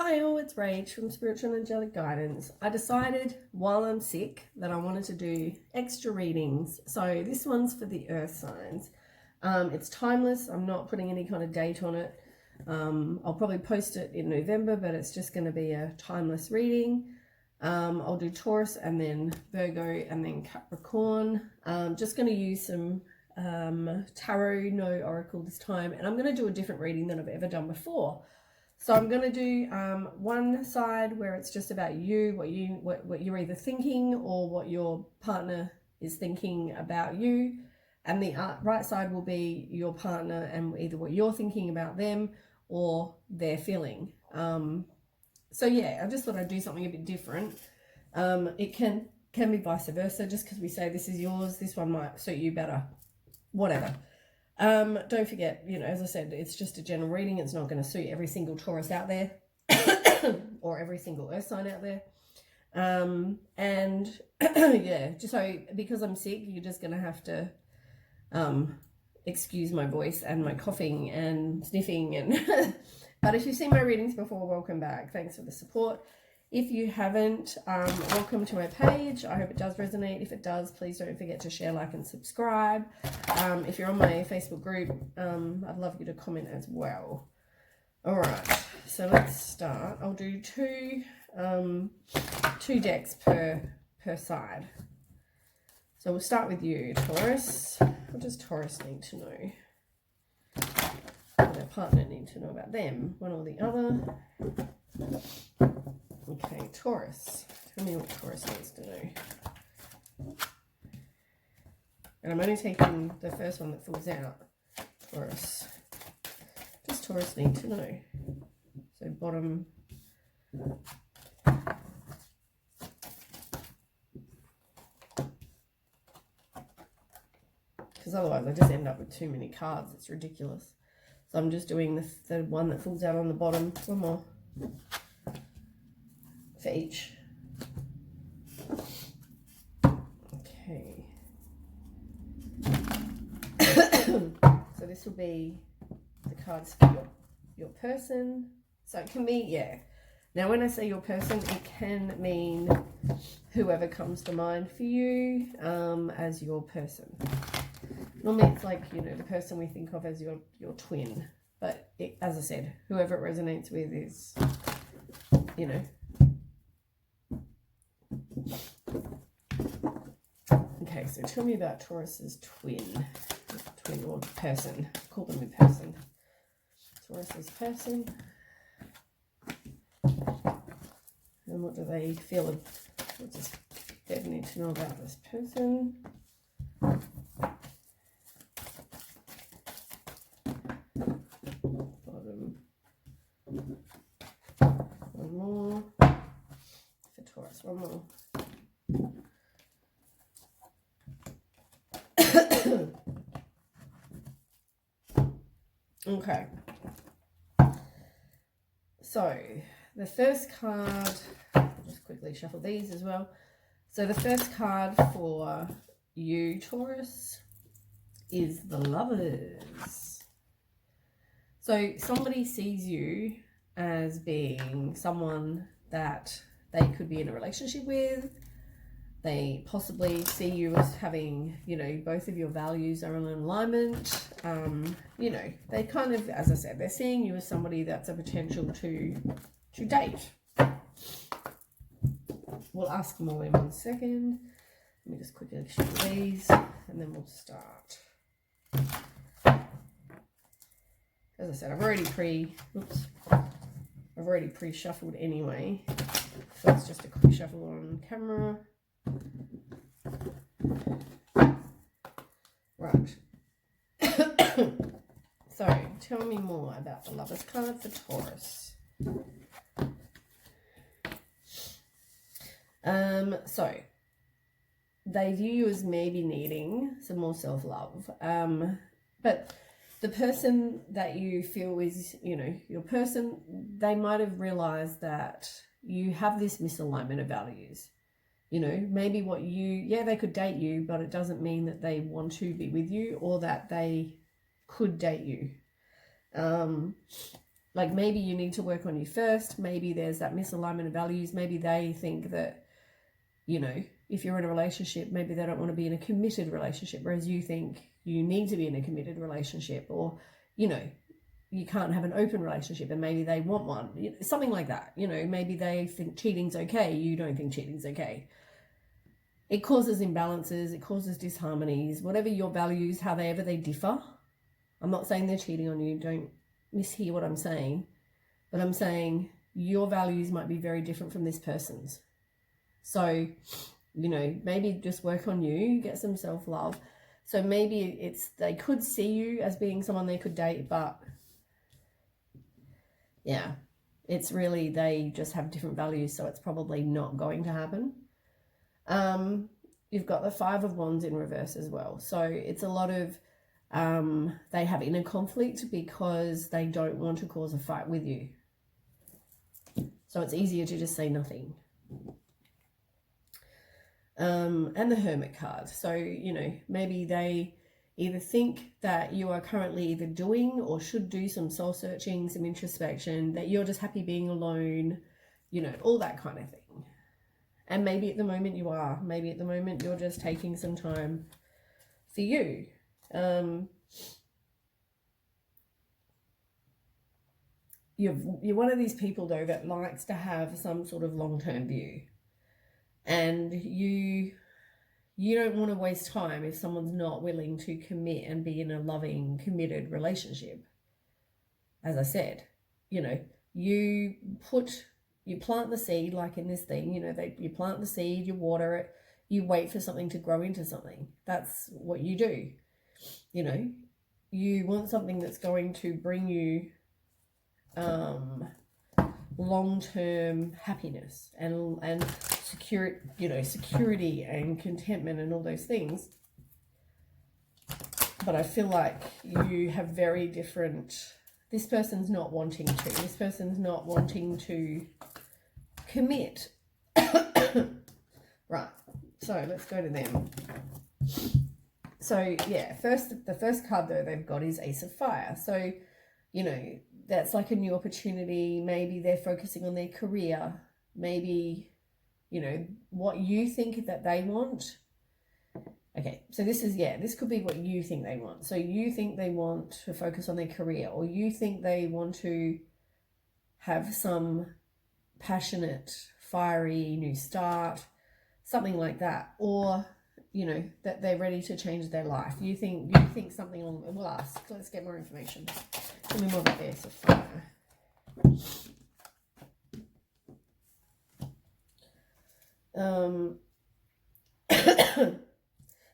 Hi all, it's Rach from Spiritual and Angelic Guidance. I decided while I'm sick that I wanted to do extra readings. So this one's for the earth signs. It's timeless. I'm not putting any kind of date on it. I'll probably post it in November, but it's just going to be a timeless reading. I'll do Taurus and then Virgo and then Capricorn. Just going to use some tarot, no oracle this time. And I'm going to do a different reading than I've ever done before. So I'm going to do one side where it's just about you, what you're either thinking or what your partner is thinking about you. And the right side will be your partner and either what you're thinking about them or they're feeling. So yeah, I just thought I'd do something a bit different. It can be vice versa. Just because we say this is yours, this one might suit you better. Whatever. Don't forget, as I said, it's just a general reading. It's not going to suit every single Taurus out there or every single earth sign out there. And yeah, just so because I'm sick, you're just going to have to excuse my voice and my coughing and sniffing. And but if you've seen my readings before, welcome back. Thanks for the support. If you haven't, welcome to my page. I hope it does resonate. If it does, please don't forget to share, like, and subscribe. If you're on my Facebook group, I'd love you to comment as well. All right, so let's start. I'll do two decks per side. So we'll start with you, Taurus. What does Taurus need to know? What does their partner need to know about them? One or the other. Okay, Taurus. Tell me what Taurus needs to know. And I'm only taking the first one that falls out. Taurus. What does Taurus need to know? So bottom. Because otherwise I just end up with too many cards. It's ridiculous. So I'm just doing the one that falls out on the bottom. One more. For each. Okay. So this will be the cards for your person. So it can be, yeah. Now when I say your person, it can mean whoever comes to mind for you as your person. Normally it's like, the person we think of as your twin. But as I said, whoever it resonates with is, Okay, so tell me about Taurus's twin or person. Call them a person. Taurus's person. And what do they feel? What does Deb need to know about this person? Bottom. One more. For Taurus, one more. Okay, so the first card, I'll just quickly shuffle these as well. So the first card for you, Taurus, is the Lovers. So somebody sees you as being someone that they could be in a relationship with. They possibly see you as having, both of your values are in alignment. They kind of, as I said, they're seeing you as somebody that's a potential to date. We'll ask more in 1 second. Let me just quickly shuffle these and then we'll start. As I said, I've already pre-shuffled anyway. So it's just a quick shuffle on camera. Right. So, tell me more about the Lovers card for Taurus. So, they view you as maybe needing some more self-love. But the person that you feel is, your person, they might have realized that you have this misalignment of values. Maybe they could date you, but it doesn't mean that they want to be with you or that they could date you. Like maybe you need to work on you first. Maybe there's that misalignment of values. Maybe they think that, you know, if you're in a relationship, maybe they don't want to be in a committed relationship, whereas you think you need to be in a committed relationship, or, you know, you can't have an open relationship and maybe they want one, something like that. You know, maybe they think cheating's okay, you don't think cheating's okay. It causes imbalances, it causes disharmonies, whatever your values, however they differ. I'm not saying they're cheating on you, don't mishear what I'm saying, but I'm saying your values might be very different from this person's. So, you know, maybe just work on you, get some self-love. So maybe it's, they could see you as being someone they could date, but yeah, it's really, they just have different values, so it's probably not going to happen. You've got the Five of Wands in reverse as well. So it's a lot of, they have inner conflict because they don't want to cause a fight with you. So it's easier to just say nothing. And the Hermit card. So, you know, maybe they either think that you are currently either doing or should do some soul searching, some introspection, that you're just happy being alone, you know, all that kind of thing. And maybe at the moment you are. Maybe at the moment you're just taking some time for you. You're one of these people, though, that likes to have some sort of long-term view. And you don't want to waste time if someone's not willing to commit and be in a loving, committed relationship. As I said, you know, you plant the seed, like in this thing, you know, you plant the seed, you water it, you wait for something to grow into something. That's what you do. You know, you want something that's going to bring you long-term happiness and security and contentment and all those things. But I feel like you have very different, this person's not wanting to commit. Right, so let's go to them. So yeah, the first card though they've got is Ace of Fire. So, you know, that's like a new opportunity. Maybe they're focusing on their career. Maybe, you know, what you think that they want. Okay, so this could be what you think they want. So you think they want to focus on their career, or you think they want to have some passionate, fiery new start, something like that. Or, you know, that they're ready to change their life. You think something along, we'll ask. Let's get more information. Tell me more about the Ace of Fire.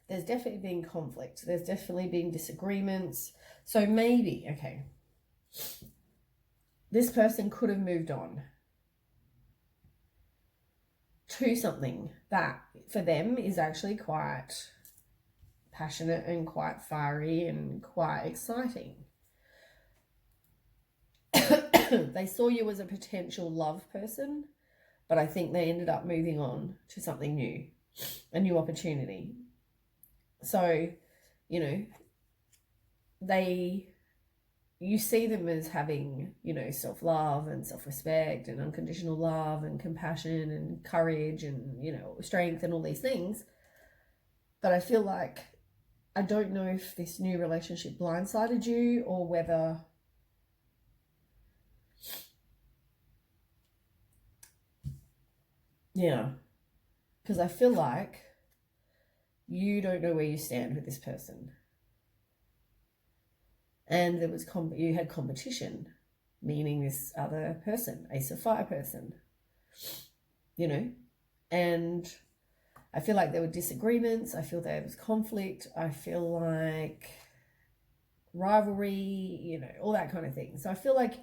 There's definitely been conflict. There's definitely been disagreements. So maybe, okay, this person could have moved on to something that for them is actually quite passionate and quite fiery and quite exciting. They saw you as a potential love person, but I think they ended up moving on to something new, a new opportunity. So, you know, you see them as having, you know, self-love and self-respect and unconditional love and compassion and courage and, you know, strength and all these things. But I feel like, I don't know if this new relationship blindsided you or whether because I feel like you don't know where you stand with this person. And there was you had competition, meaning this other person, Ace of Fire person, you know, and I feel like there were disagreements. I feel there was conflict. I feel like rivalry, you know, all that kind of thing. So I feel like,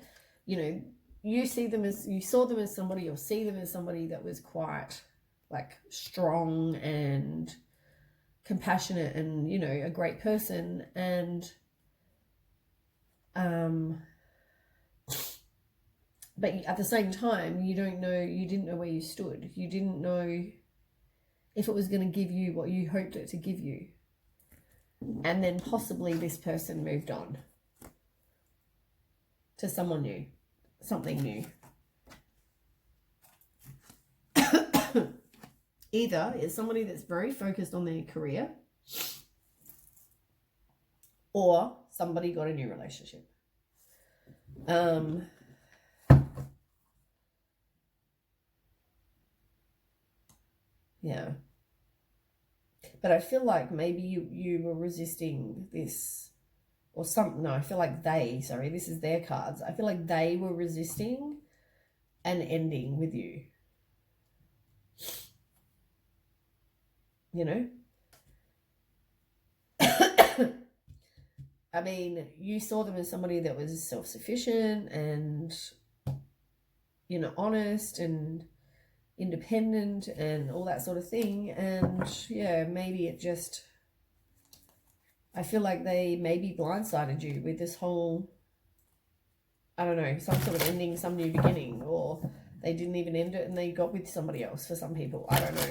you know, you saw them as somebody, or see them as somebody that was quite like strong and compassionate and, you know, a great person. And but at the same time, you didn't know where you stood. You didn't know if it was going to give you what you hoped it to give you. And then possibly this person moved on to someone new. something new. Either it's somebody that's very focused on their career, or somebody got a new relationship. Yeah. But I feel like maybe you were resisting this, or something. No, I feel like this is their cards. I feel like they were resisting an ending with you. You know? I mean, you saw them as somebody that was self-sufficient and, you know, honest and independent and all that sort of thing. And yeah, maybe it just, I feel like they maybe blindsided you with this whole, I don't know, some sort of ending, some new beginning, or they didn't even end it and they got with somebody else for some people. I don't know.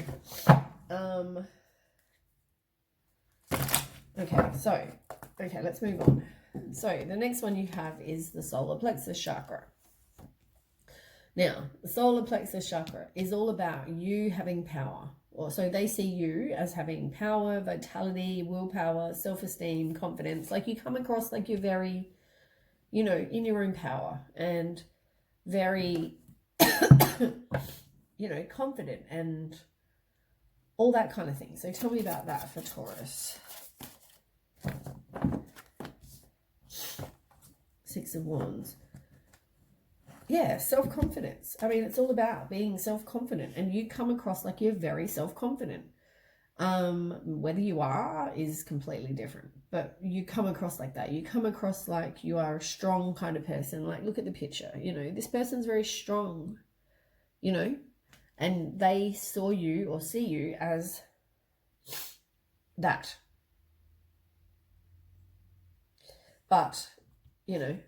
Okay, let's move on. So the next one you have is the solar plexus chakra. Now, the solar plexus chakra is all about you having power. So they see you as having power, vitality, willpower, self-esteem, confidence. Like you come across like you're very, you know, in your own power and very, you know, confident and all that kind of thing. So tell me about that for Taurus. Six of Wands. Yeah, self-confidence. I mean, it's all about being self-confident, and you come across like you're very self-confident. Whether you are is completely different, but you come across like that. You come across like you are a strong kind of person. Like, look at the picture, you know, this person's very strong, you know, and they saw you or see you as that. But, you know,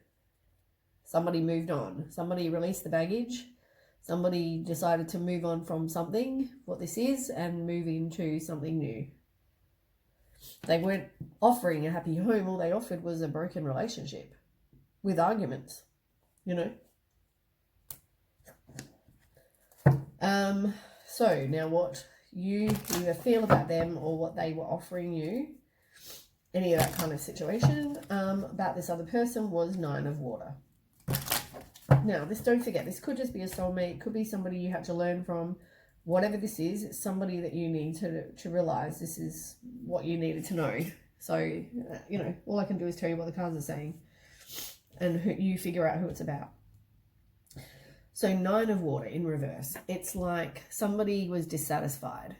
somebody moved on. Somebody released the baggage. Somebody decided to move on from something, what this is, and move into something new. They weren't offering a happy home. All they offered was a broken relationship with arguments, you know. So now what you either feel about them or what they were offering you, any of that kind of situation, about this other person was Nine of Water. Now, don't forget, this could just be a soulmate, could be somebody you had to learn from. Whatever this is, it's somebody that you need to realize this is what you needed to know. So, you know, all I can do is tell you what the cards are saying and you figure out who it's about. So Nine of Water in reverse. It's like somebody was dissatisfied.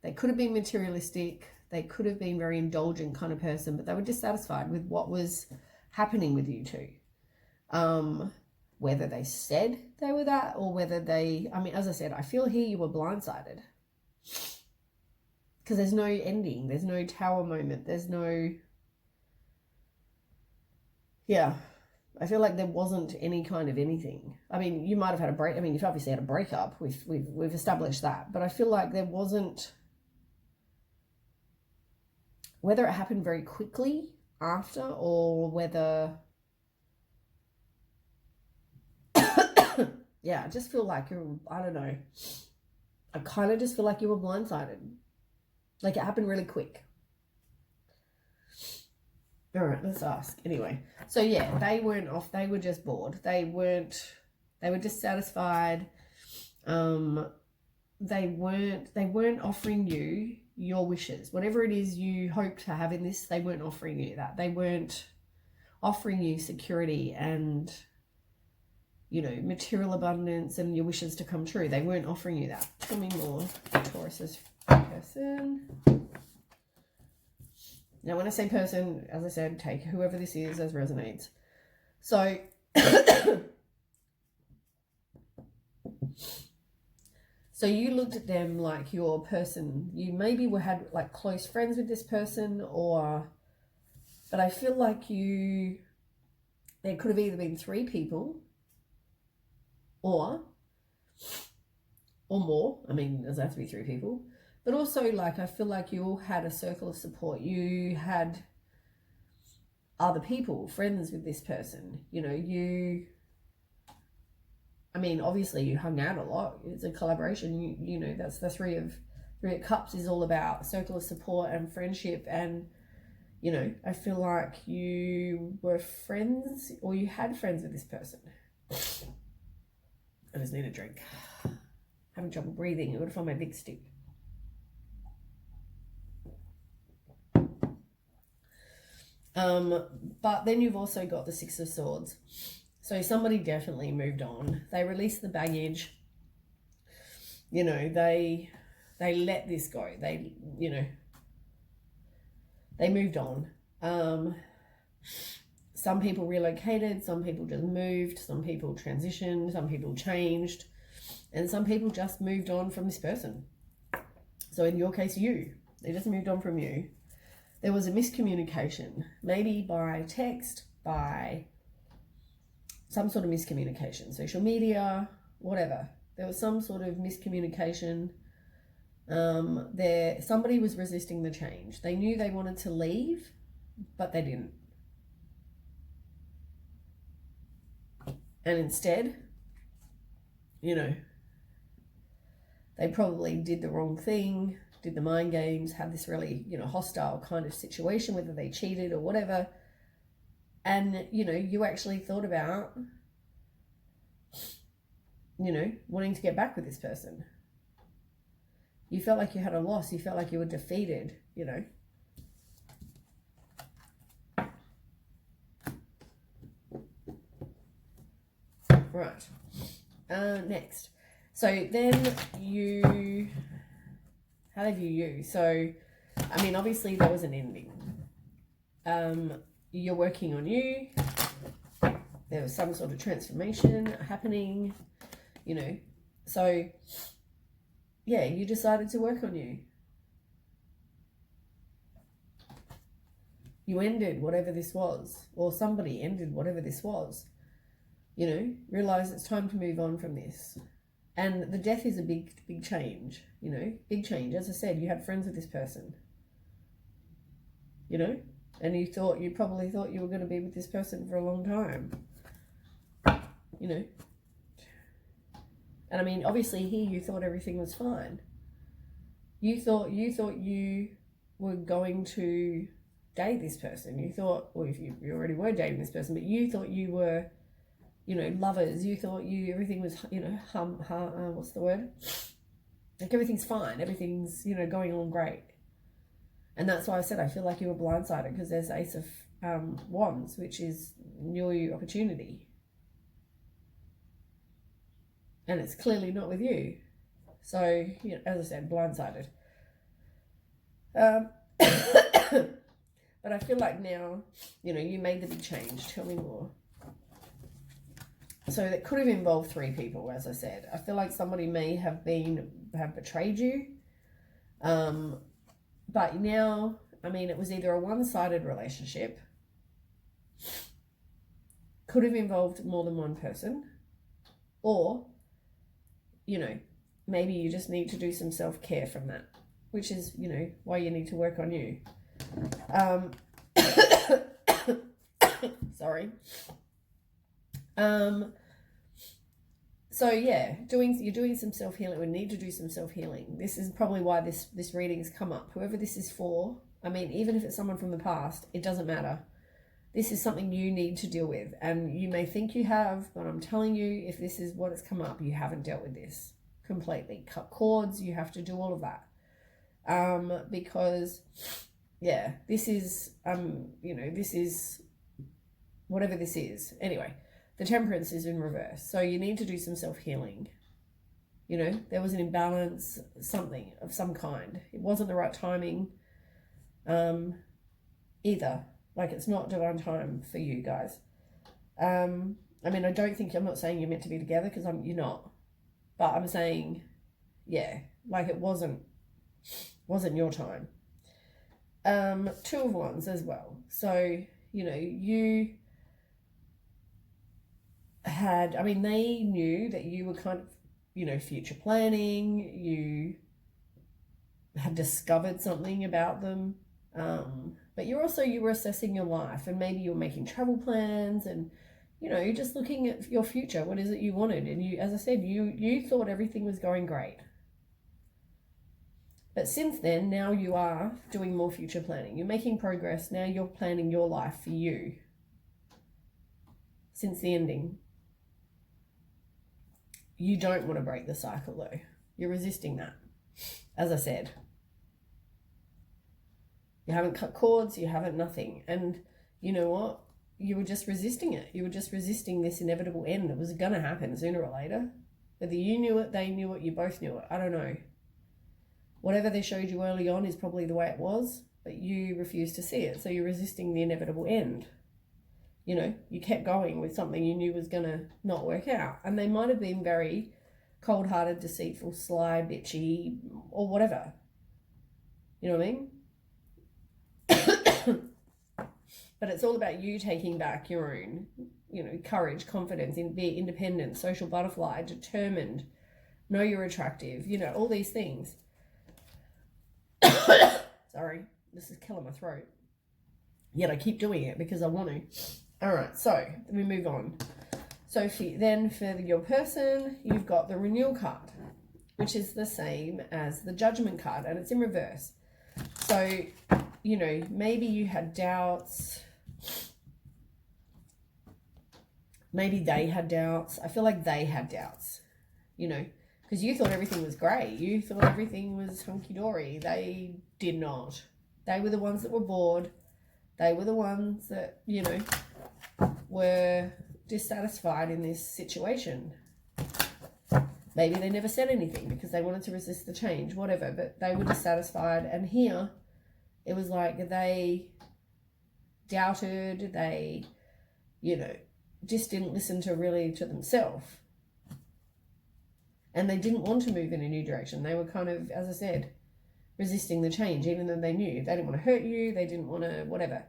They could have been materialistic. They could have been very indulgent kind of person, but they were dissatisfied with what was happening with you two. Whether they said they were that or whether they, I mean, as I said, I feel here you were blindsided. Because there's no ending. There's no tower moment. There's no, yeah. I feel like there wasn't any kind of anything. I mean, you might have had a break. I mean, you've obviously had a breakup. We've established that. But I feel like there wasn't, whether it happened very quickly after or whether, yeah, I just feel like I don't know. I kind of just feel like you were blindsided. Like it happened really quick. All right, let's ask. Anyway, so yeah, they weren't off. They were just bored. They were dissatisfied. They weren't offering you your wishes. Whatever it is you hope to have in this, they weren't offering you that. They weren't offering you security and, you know, material abundance and your wishes to come true. They weren't offering you that. Tell me more. Taurus's person. Now, when I say person, as I said, take whoever this is as resonates. So, so you looked at them like your person. You maybe had like close friends with this person, but I feel like there could have either been 3 people or more. I mean, does have to be 3 people. But also, like, I feel like you all had a circle of support. You had other people, friends with this person. You know, I mean, obviously you hung out a lot. It's a collaboration. You know, that's the three of cups is all about circle of support and friendship. And, you know, I feel like you were friends, or you had friends with this person. I just need a drink. Having trouble breathing. I'm going to find my big stick. But then you've also got the Six of Swords. So somebody definitely moved on. They released the baggage. You know, they let this go. They, you know, they moved on. Some people relocated, some people just moved, some people transitioned, some people changed, and some people just moved on from this person. So in your case, they just moved on from you. There was a miscommunication, maybe by text, by some sort of miscommunication, social media, whatever. There was some sort of miscommunication. Somebody was resisting the change. They knew they wanted to leave, but they didn't. And instead, you know, they probably did the wrong thing, did the mind games, had this really, you know, hostile kind of situation, whether they cheated or whatever. And, you know, you actually thought about, you know, wanting to get back with this person. You felt like you had a loss. You felt like you were defeated, you know. Right. Next. So then how have you? So, I mean, obviously there was an ending. You're working on you. There was some sort of transformation happening, you know. So, yeah, you decided to work on you. You ended whatever this was, or somebody ended whatever this was. You know, realize it's time to move on from this. And the death is a big change, you know, big change. As I said, you had friends with this person, you know, and you probably thought you were going to be with this person for a long time, you know. And I mean, obviously here you thought everything was fine. You thought you were going to date this person. You thought, well, if you already were dating this person, but you thought you were, you know, lovers. You thought everything was, you know, what's the word? Like everything's fine. Everything's, you know, going on great. And that's why I said I feel like you were blindsided, because there's Ace of Wands, which is new opportunity. And it's clearly not with you. So, you know, as I said, blindsided. But I feel like now, you know, you made the big change. Tell me more. So that could have involved 3 people, as I said. I feel like somebody may have betrayed you. But now, I mean, it was either a one-sided relationship, could have involved more than one person, or, you know, maybe you just need to do some self-care from that, which is, you know, why you need to work on you. Sorry. So yeah, you're doing some self-healing. We need to do some self-healing. This is probably why this reading's come up. Whoever this is for, I mean, even if it's someone from the past, it doesn't matter. This is something you need to deal with. And you may think you have, but I'm telling you, if this is what has come up, you haven't dealt with this completely. Cut cords, you have to do all of that. Because, yeah, this is, you know, this is, whatever this is. Anyway. The Temperance is in reverse. So you need to do some self-healing. You know, there was an imbalance, something of some kind. It wasn't the right timing either. Like, it's not divine time for you guys. I mean, I'm not saying you're meant to be together, because you're not. But I'm saying, yeah, like it wasn't your time. 2 of Wands as well. So, you know, you they knew that you were kind of, you know, future planning. You had discovered something about them. But you were assessing your life, and maybe you were making travel plans, and, you know, you're just looking at your future. What is it you wanted? And you, as I said, you thought everything was going great. But since then, now you are doing more future planning. You're making progress. Now you're planning your life for you. Since the ending. You don't want to break the cycle though. You're resisting that. As I said. You haven't cut cords, you haven't nothing. And you know what? You were just resisting it. You were just resisting this inevitable end that was going to happen sooner or later. Whether you knew it, they knew it, you both knew it. I don't know. Whatever they showed you early on is probably the way it was, but you refused to see it. So you're resisting the inevitable end. You know, you kept going with something you knew was going to not work out. And they might have been very cold-hearted, deceitful, sly, bitchy, or whatever. You know what I mean? But it's all about you taking back your own, you know, courage, confidence, be independent, social butterfly, determined, know you're attractive, you know, all these things. Sorry, this is killing my throat. Yet I keep doing it because I want to. All right, so let me move on. So for your person, you've got the renewal card, which is the same as the judgment card, and it's in reverse. So, you know, maybe you had doubts. Maybe they had doubts. I feel like they had doubts, you know, because you thought everything was great. You thought everything was hunky-dory. They did not. They were the ones that were bored. They were the ones that, you know, were dissatisfied in this situation. Maybe they never said anything because they wanted to resist the change, whatever, but they were dissatisfied. And here, it was like they doubted, they, you know, just didn't listen to themselves. And they didn't want to move in a new direction. They were kind of, as I said, resisting the change, even though they knew. They didn't want to hurt you, they didn't want to whatever.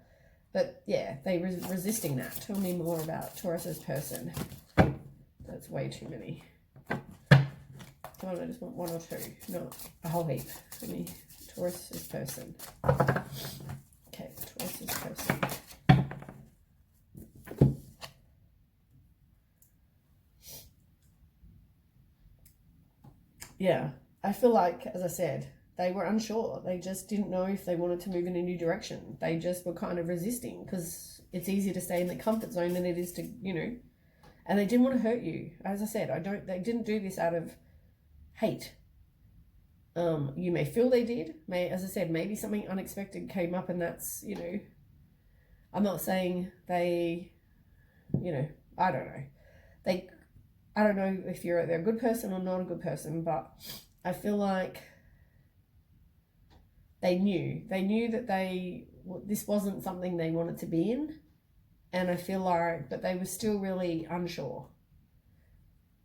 But yeah, they were resisting that. Tell me more about Taurus's person. That's way too many. Come on, I just want one or two, not a whole heap. Let me, Taurus's person. Okay, Taurus's person. Yeah, I feel like, as I said, they were unsure. They just didn't know if they wanted to move in a new direction. They just were kind of resisting because it's easier to stay in the comfort zone than it is to, you know, and they didn't want to hurt you. As I said, they didn't do this out of hate. You may feel they did. As I said, maybe something unexpected came up and that's, you know, I'm not saying they, you know, I don't know. I don't know if they're a good person or not a good person, but I feel like they knew that this wasn't something they wanted to be in. And I feel like, but they were still really unsure.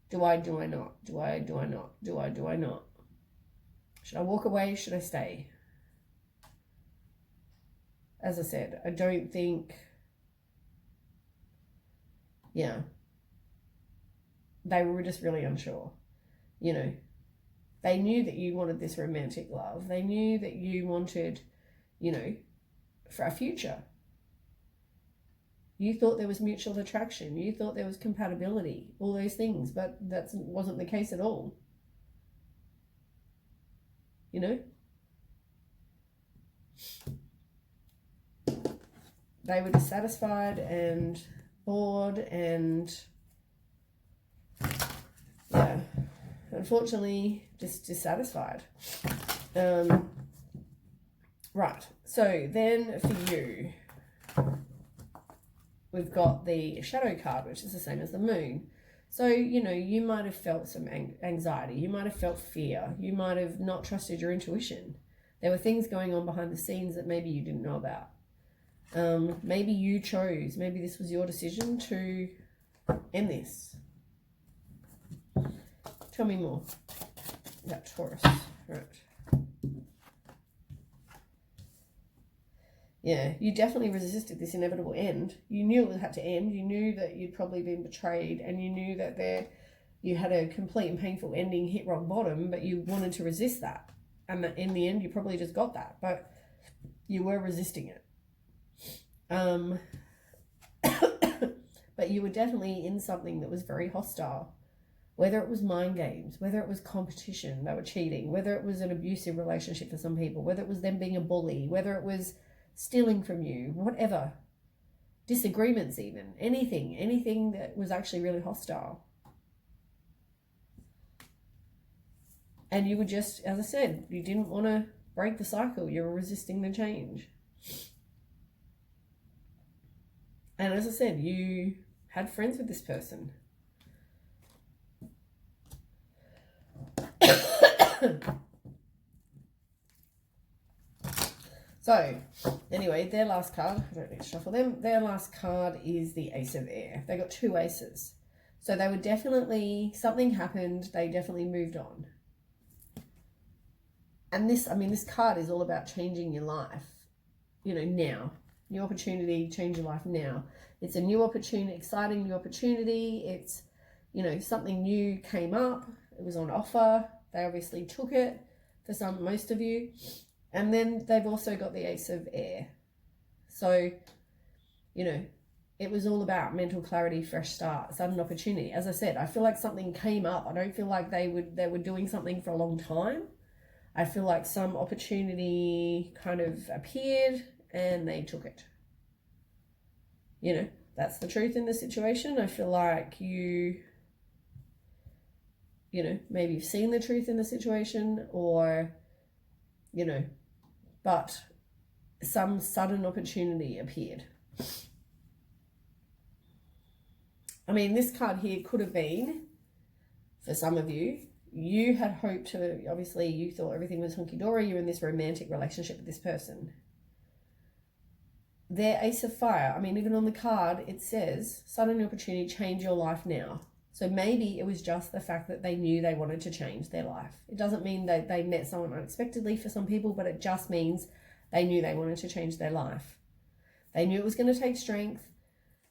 Do I not? Do I not? Should I walk away? Should I stay? As I said, I don't think, yeah, they were just really unsure. You know, they knew that you wanted this romantic love. They knew that you wanted, you know, for a future. You thought there was mutual attraction. You thought there was compatibility, all those things, but that wasn't the case at all. You know? They were dissatisfied and bored and, yeah, unfortunately, just dissatisfied. Right, so then for you, we've got the shadow card, which is the same as the moon. So, you know, you might have felt some anxiety. You might have felt fear. You might have not trusted your intuition. There were things going on behind the scenes that maybe you didn't know about. Maybe you chose, maybe this was your decision to end this. Tell me more about Taurus. Right. Yeah, you definitely resisted this inevitable end. You knew it had to end. You knew that you'd probably been betrayed, and you knew that you had a complete and painful ending, hit rock bottom, but you wanted to resist that. And that in the end, you probably just got that, but you were resisting it. but you were definitely in something that was very hostile. Whether it was mind games, whether it was competition, they were cheating, whether it was an abusive relationship for some people, whether it was them being a bully, whether it was stealing from you, whatever, disagreements even, anything that was actually really hostile. And you were just, as I said, you didn't want to break the cycle. You were resisting the change. And as I said, you had friends with this person. So, anyway, their last card, I don't need to shuffle them, their last card is the Ace of Air. They got 2 aces. So they were definitely, something happened, they definitely moved on. And this card is all about changing your life, now. New opportunity, change your life now. It's a new opportunity, exciting new opportunity. It's, something new came up. It was on offer. They obviously took it for most of you. And then they've also got the Ace of Air. So, it was all about mental clarity, fresh start, sudden opportunity. As I said, I feel like something came up. I don't feel like they were doing something for a long time. I feel like some opportunity kind of appeared and they took it. That's the truth in the situation. I feel like maybe you've seen the truth in the situation, or, but some sudden opportunity appeared. This card here could have been, for some of you, you had hoped to, obviously you thought everything was hunky-dory, you're in this romantic relationship with this person. Their Ace of Fire, even on the card, it says, sudden opportunity, change your life now. So maybe it was just the fact that they knew they wanted to change their life. It doesn't mean that they met someone unexpectedly for some people, but it just means they knew they wanted to change their life. They knew it was going to take strength,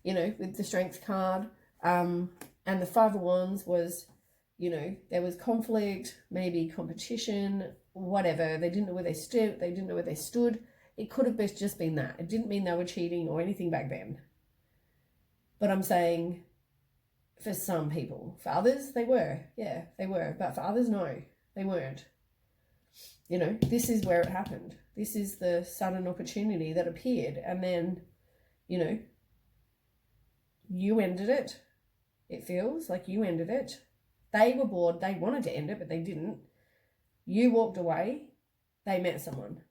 with the Strength card. And the Five of Wands was, there was conflict, maybe competition, whatever. They didn't know where they stood. It could have just been that. It didn't mean they were cheating or anything back then. But I'm saying, for some people. For others, they were. Yeah, they were. But for others, no, they weren't. This is where it happened. This is the sudden opportunity that appeared. And then, you ended it. It feels like you ended it. They were bored. They wanted to end it, but they didn't. You walked away. They met someone.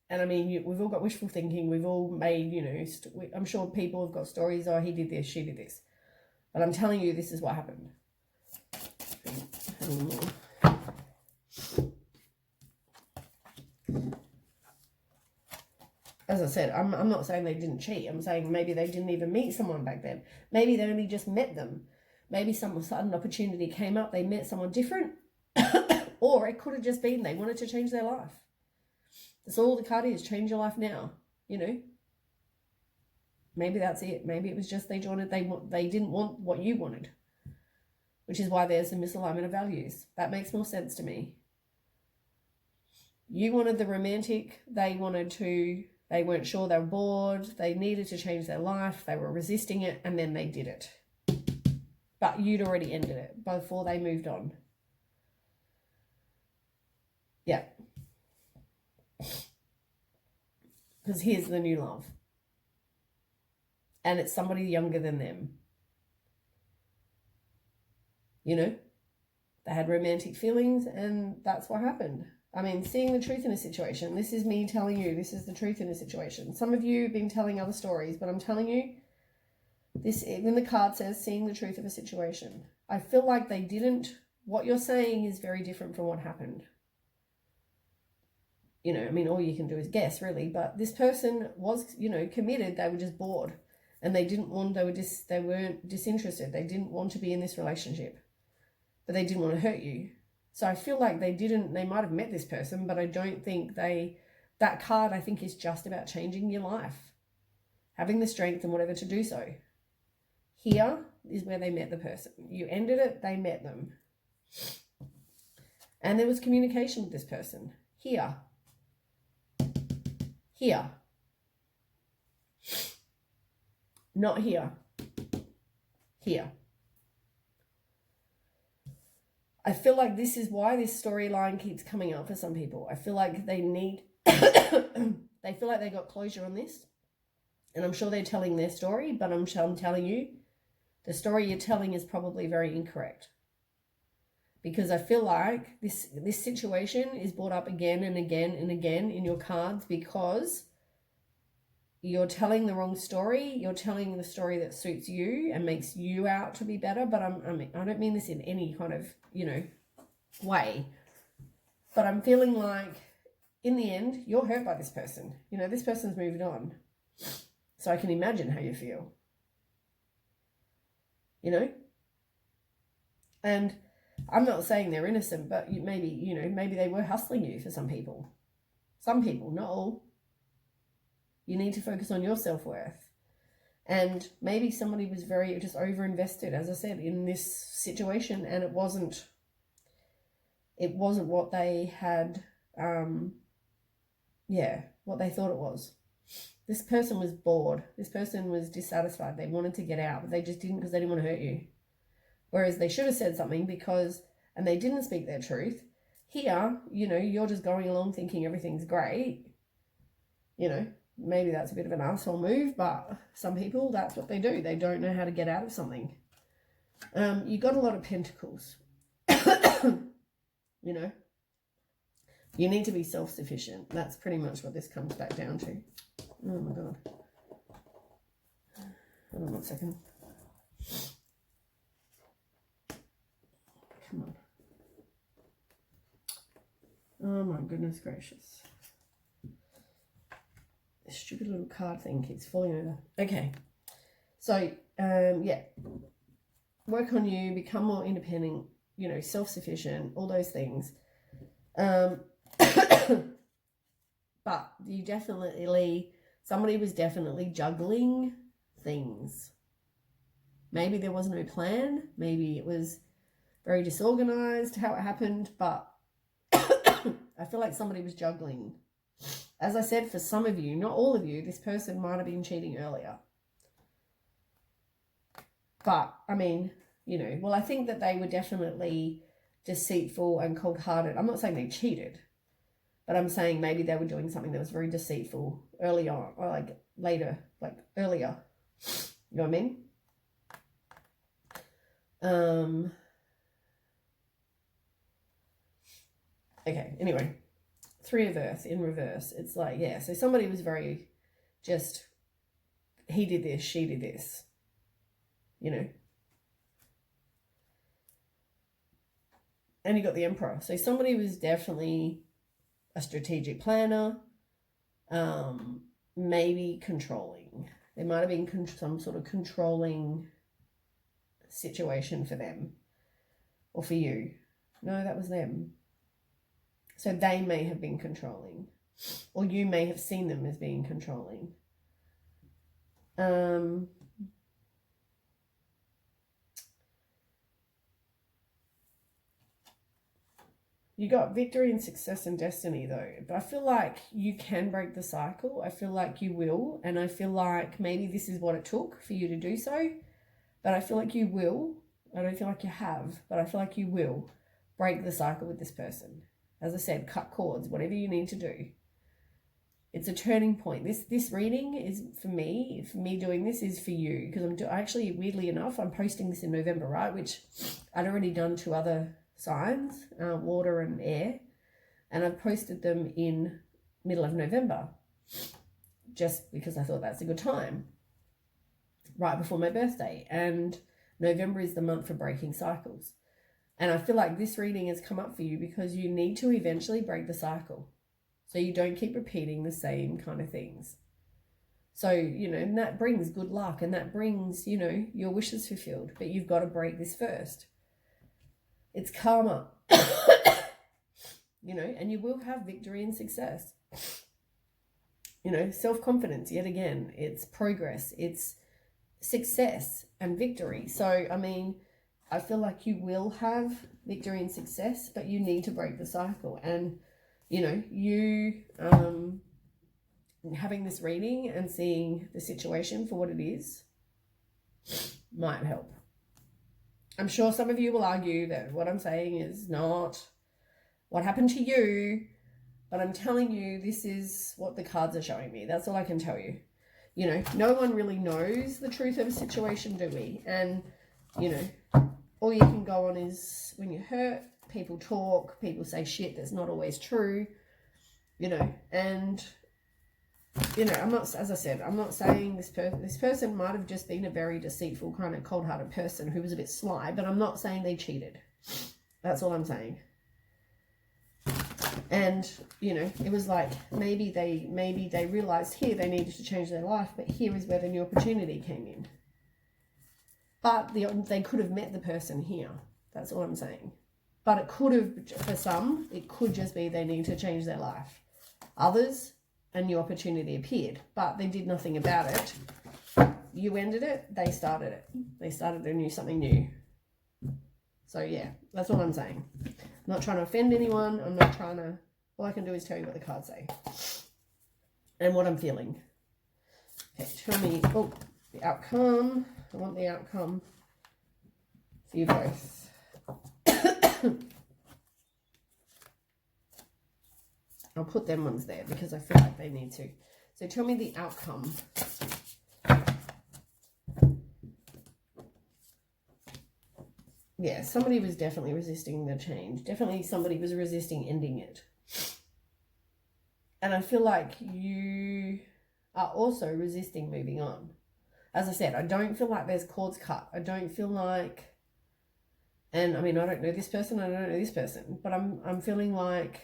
And we've all got wishful thinking. We've all made, I'm sure people have got stories. Oh, he did this, she did this. But I'm telling you, this is what happened. As I said, I'm not saying they didn't cheat. I'm saying maybe they didn't even meet someone back then. Maybe they only just met them. Maybe some sudden opportunity came up. They met someone different. Or it could have just been they wanted to change their life. That's all the card is. Change your life now. Maybe that's it. Maybe it was just they didn't want what you wanted, which is why there's a misalignment of values. That makes more sense to me. You wanted the romantic. They weren't sure. They were bored. They needed to change their life. They were resisting it, and then they did it. But you'd already ended it before they moved on. Yeah. Because here's the new love. And it's somebody younger than them. They had romantic feelings, and that's what happened. Seeing the truth in a situation. This is me telling you, this is the truth in a situation. Some of you have been telling other stories, but I'm telling you, this, when the card says seeing the truth of a situation, I feel like they didn't, what you're saying is very different from what happened. All you can do is guess, really. But this person was, committed. They were just bored, and they weren't disinterested. They didn't want to be in this relationship, but they didn't want to hurt you. So I feel like they might have met this person, but I don't think that card, I think, is just about changing your life, having the strength and whatever to do so. Here is where they met the person. You ended it, they met them. And there was communication with this person. Here. Not here. Here. I feel like this is why this storyline keeps coming up for some people. I feel like they need, they feel like they got closure on this. And I'm sure they're telling their story, but I'm telling you, the story you're telling is probably very incorrect. Because I feel like this situation is brought up again and again and again in your cards because you're telling the wrong story. You're telling the story that suits you and makes you out to be better. But I don't mean this in any kind of, way. But I'm feeling like in the end, you're hurt by this person. This person's moved on. So I can imagine how you feel. And I'm not saying they're innocent, but maybe they were hustling you for some people. Some people, not all. You need to focus on your self-worth. And maybe somebody was very just over-invested, as I said, in this situation, and it wasn't what they had, what they thought it was. This person was bored. This person was dissatisfied. They wanted to get out, but they just didn't because they didn't want to hurt you. Whereas they should have said something and they didn't speak their truth. Here, you're just going along thinking everything's great. Maybe that's a bit of an asshole move, but some people, that's what they do. They don't know how to get out of something. You got a lot of pentacles. You need to be self-sufficient. That's pretty much what this comes back down to. Oh my God. Hold on 1 second. Come on. Oh my goodness gracious. This stupid little card thing keeps falling over. Okay. So, work on you, become more independent, self-sufficient, all those things. But somebody was definitely juggling things. Maybe there was no plan. Maybe it was very disorganized how it happened, but I feel like somebody was juggling. As I said, for some of you, not all of you, this person might have been cheating earlier. But, I think that they were definitely deceitful and cold-hearted. I'm not saying they cheated, but I'm saying maybe they were doing something that was very deceitful early on, or later, earlier. You know what I mean? Okay, anyway. 3 of Earth in reverse. It's so somebody was very just, he did this, she did this. And you got the Emperor. So somebody was definitely a strategic planner, maybe controlling. There might have been some sort of controlling situation for them or for you. No, that was them. So they may have been controlling, or you may have seen them as being controlling. You got victory and success and destiny though. But I feel like you can break the cycle. I feel like you will. And I feel like maybe this is what it took for you to do so. But I feel like you will. I don't feel like you have, but I feel like you will break the cycle with this person. As I said, cut cords, whatever you need to do. It's a turning point. This reading is for me doing this is for you. Because actually, weirdly enough, I'm posting this in November, right? Which I'd already done 2 other signs, water and air, and I've posted them in middle of November just because I thought that's a good time, right before my birthday. And November is the month for breaking cycles, and I feel like this reading has come up for you because you need to eventually break the cycle so you don't keep repeating the same kind of things. So, and that brings good luck, and that brings, your wishes fulfilled, but you've got to break this first. It's karma, and you will have victory and success. Self-confidence, yet again, it's progress, it's success and victory. So, I feel like you will have victory and success, but you need to break the cycle. And, having this reading and seeing the situation for what it is, might help. I'm sure some of you will argue that what I'm saying is not what happened to you, but I'm telling you this is what the cards are showing me. That's all I can tell you. You know, no one really knows the truth of a situation, do we? And, you know, all you can go on is when you're hurt, people talk, people say shit that's not always true, you know, and, you know, I'm not, as I said, I'm not saying this person might have just been a very deceitful, kind of cold-hearted person who was a bit sly, but I'm not saying they cheated. That's all I'm saying. And, you know, it was like maybe they realized here they needed to change their life, but here is where the new opportunity came in. But they could have met the person here. That's all I'm saying. But it could have, for some, it could just be they need to change their life. Others, a new opportunity appeared, but they did nothing about it. You ended it, they started it. They started something new. So yeah, that's all I'm saying. I'm not trying to offend anyone. I'm not trying to, all I can do is tell you what the cards say. And what I'm feeling. Okay, tell me, the outcome. I want the outcome for you both. I'll put them ones there because I feel like they need to. So tell me the outcome. Yeah, somebody was definitely resisting the change. Definitely somebody was resisting ending it. And I feel like you are also resisting moving on. As I said, I don't feel like there's cords cut. I don't feel like, and I mean, I don't know this person, I don't know this person, but I'm feeling like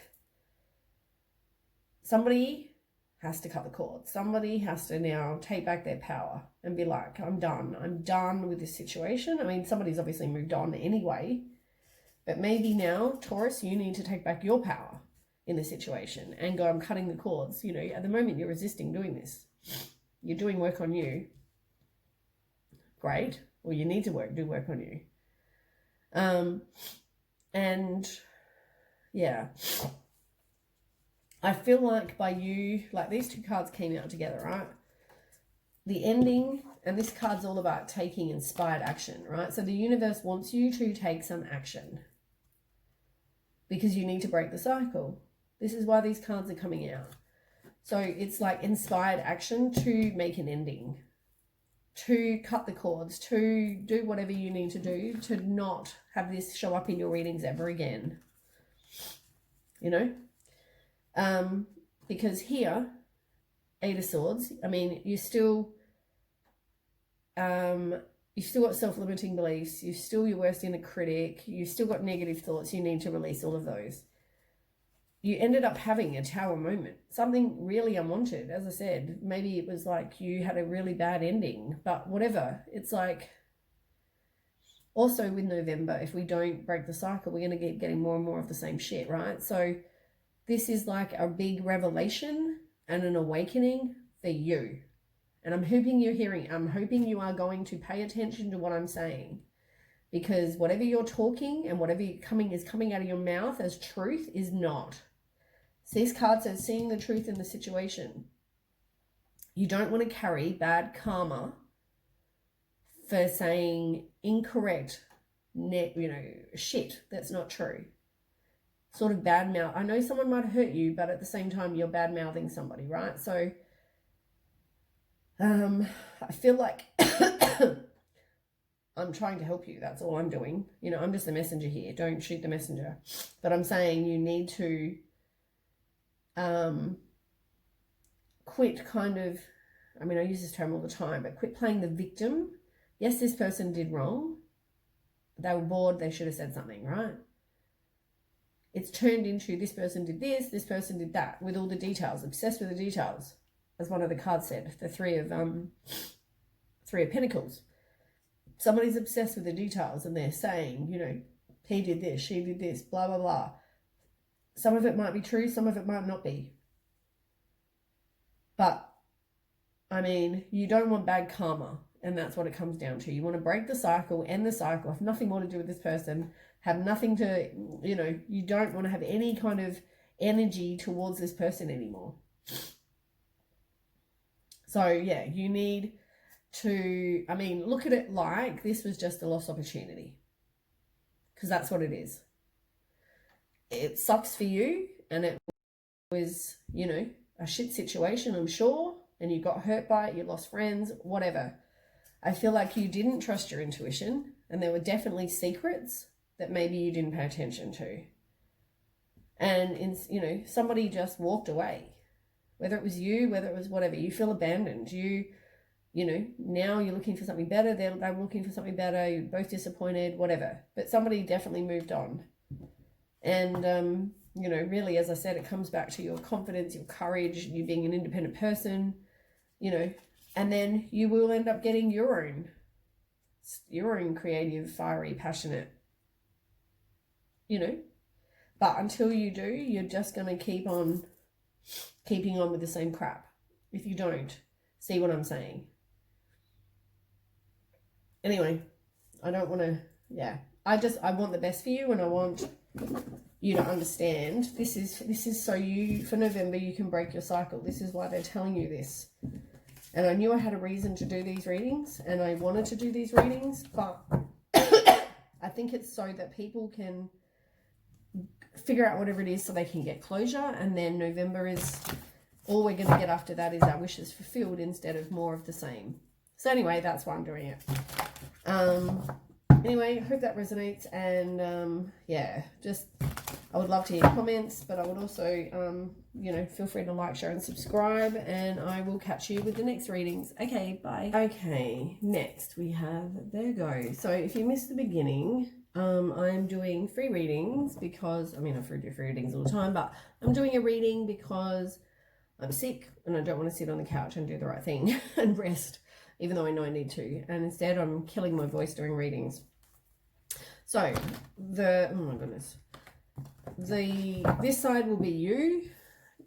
somebody has to cut the cord. Somebody has to now take back their power and be like, I'm done. I'm done with this situation. I mean, somebody's obviously moved on anyway, but maybe now, Taurus, you need to take back your power in the situation and go, I'm cutting the cords. You know, at the moment you're resisting doing this. You're doing work on you. Great. Well, you need to do work on you. And yeah, I feel like by you, like these two cards came out together, right? The ending, and this card's all about taking inspired action, right? So the universe wants you to take some action because you need to break the cycle. This is why these cards are coming out. So it's like inspired action to make an ending, to cut the cords, to do whatever you need to do to not have this show up in your readings ever again. You know? Because here, Eight of Swords, I mean, you still got self-limiting beliefs, you're still your worst inner critic, you've still got negative thoughts, you need to release all of those. You ended up having a tower moment, something really unwanted. As I said, maybe it was like you had a really bad ending, but whatever. It's like, also with November, if we don't break the cycle, we're going to keep getting more and more of the same shit, right? So this is like a big revelation and an awakening for you. And I'm hoping you're hearing, I'm hoping you are going to pay attention to what I'm saying, because whatever you're talking and whatever is coming out of your mouth as truth is not. So this card says seeing the truth in the situation. You don't want to carry bad karma for saying incorrect, shit that's not true. Sort of bad mouth. I know someone might hurt you, but at the same time, you're bad mouthing somebody, right? So I feel like I'm trying to help you. That's all I'm doing. You know, I'm just the messenger here. Don't shoot the messenger. But I'm saying you need to quit kind of, I mean, I use this term all the time, but quit playing the victim. Yes, this person did wrong. They were bored. They should have said something, right? It's turned into this person did this person did that, with all the details, obsessed with the details, as one of the cards said, the Three of Pentacles. Somebody's obsessed with the details and they're saying, you know, he did this, she did this, blah, blah, blah. Some of it might be true, some of it might not be. But, I mean, you don't want bad karma, and that's what it comes down to. You want to break the cycle, end the cycle, have nothing more to do with this person, have nothing to, you know, you don't want to have any kind of energy towards this person anymore. So, yeah, you need to, I mean, look at it like this was just a lost opportunity, because that's what it is. It sucks for you, and it was, you know, a shit situation, I'm sure, and you got hurt by it, you lost friends, whatever. I feel like you didn't trust your intuition, and there were definitely secrets that maybe you didn't pay attention to. And, you know, somebody just walked away. Whether it was you, whether it was whatever, you feel abandoned. You know, now you're looking for something better, they're looking for something better, you're both disappointed, whatever. But somebody definitely moved on. And, you know, really, as I said, it comes back to your confidence, your courage, you being an independent person, you know, and then you will end up getting your own creative, fiery, passionate, you know. But until you do, you're just going to keep on keeping on with the same crap if you don't. See what I'm saying? Anyway, I don't want to, I want the best for you, and I want you to understand this is so you, for November, you can break your cycle. This is why they're telling you this. And I knew I had a reason to do these readings, and I wanted to do these readings, but I think it's so that people can figure out whatever it is so they can get closure, and then November is all we're going to get after that is our wishes fulfilled instead of more of the same. So anyway, that's why I'm doing it. Anyway, I hope that resonates, and just I would love to hear comments, but I would also you know, feel free to like, share and subscribe, and I will catch you with the next readings. Okay, bye. Okay, next we have Virgo. So if you missed the beginning, I'm doing free readings because, I mean, I do free readings all the time, but I'm doing a reading because I'm sick and I don't want to sit on the couch and do the right thing and rest, even though I know I need to. And instead I'm killing my voice doing readings. So oh my goodness, this side will be you.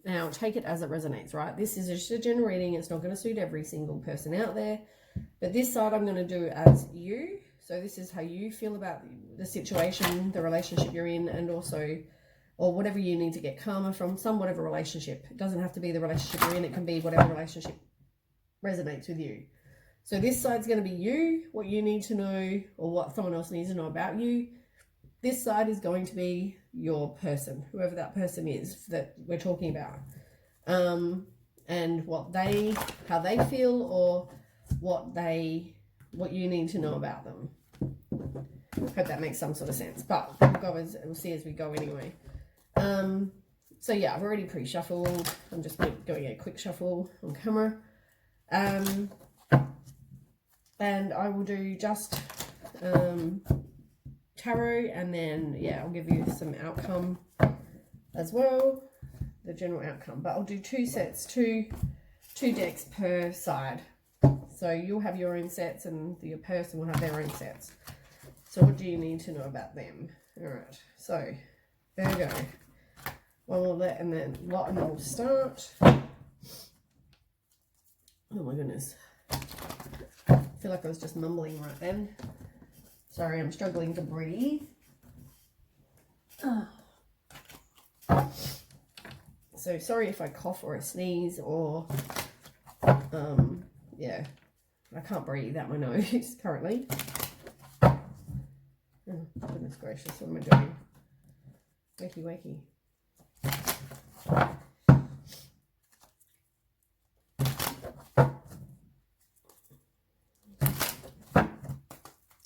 Now take it as it resonates, right? This is just a general reading. It's not going to suit every single person out there, but this side I'm going to do as you. So this is how you feel about the situation, the relationship you're in, and also, or whatever you need to get karma from, whatever relationship. It doesn't have to be the relationship you're in. It can be whatever relationship resonates with you. So this side's going to be you, what you need to know, or what someone else needs to know about you. This side is going to be your person, whoever that person is that we're talking about. And how they feel, or what you need to know about them. Hope that makes some sort of sense, but we'll see as we go anyway. So yeah, I've already pre-shuffled. I'm just doing a quick shuffle on camera. And I will do just tarot, and then I'll give you some outcome as well, the general outcome. But I'll do two sets, two decks per side. So you'll have your own sets, and your person will have their own sets. So what do you need to know about them? All right. So Virgo. One more let, and then we'll start. Oh my goodness. I feel like I was just mumbling right then. Sorry, I'm struggling to breathe. So sorry if I cough or I sneeze, or I can't breathe out my nose currently. Oh, goodness gracious, what am I doing? Wakey, wakey.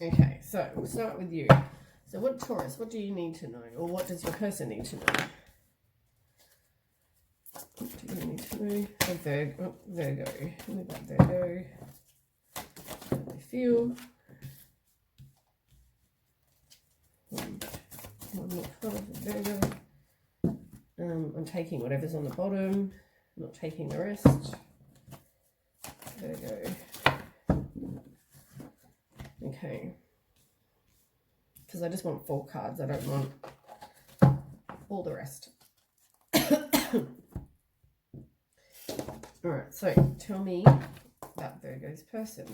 Okay, so we'll start with you. So Taurus, what do you need to know? Or what does your person need to know? What do you need to know? Virgo. What about Virgo? How do they feel? One more card for Virgo. I'm taking whatever's on the bottom, not taking the rest. Virgo. Okay. Because I just want 4 cards. I don't want all the rest. Alright, so tell me about Virgo's person.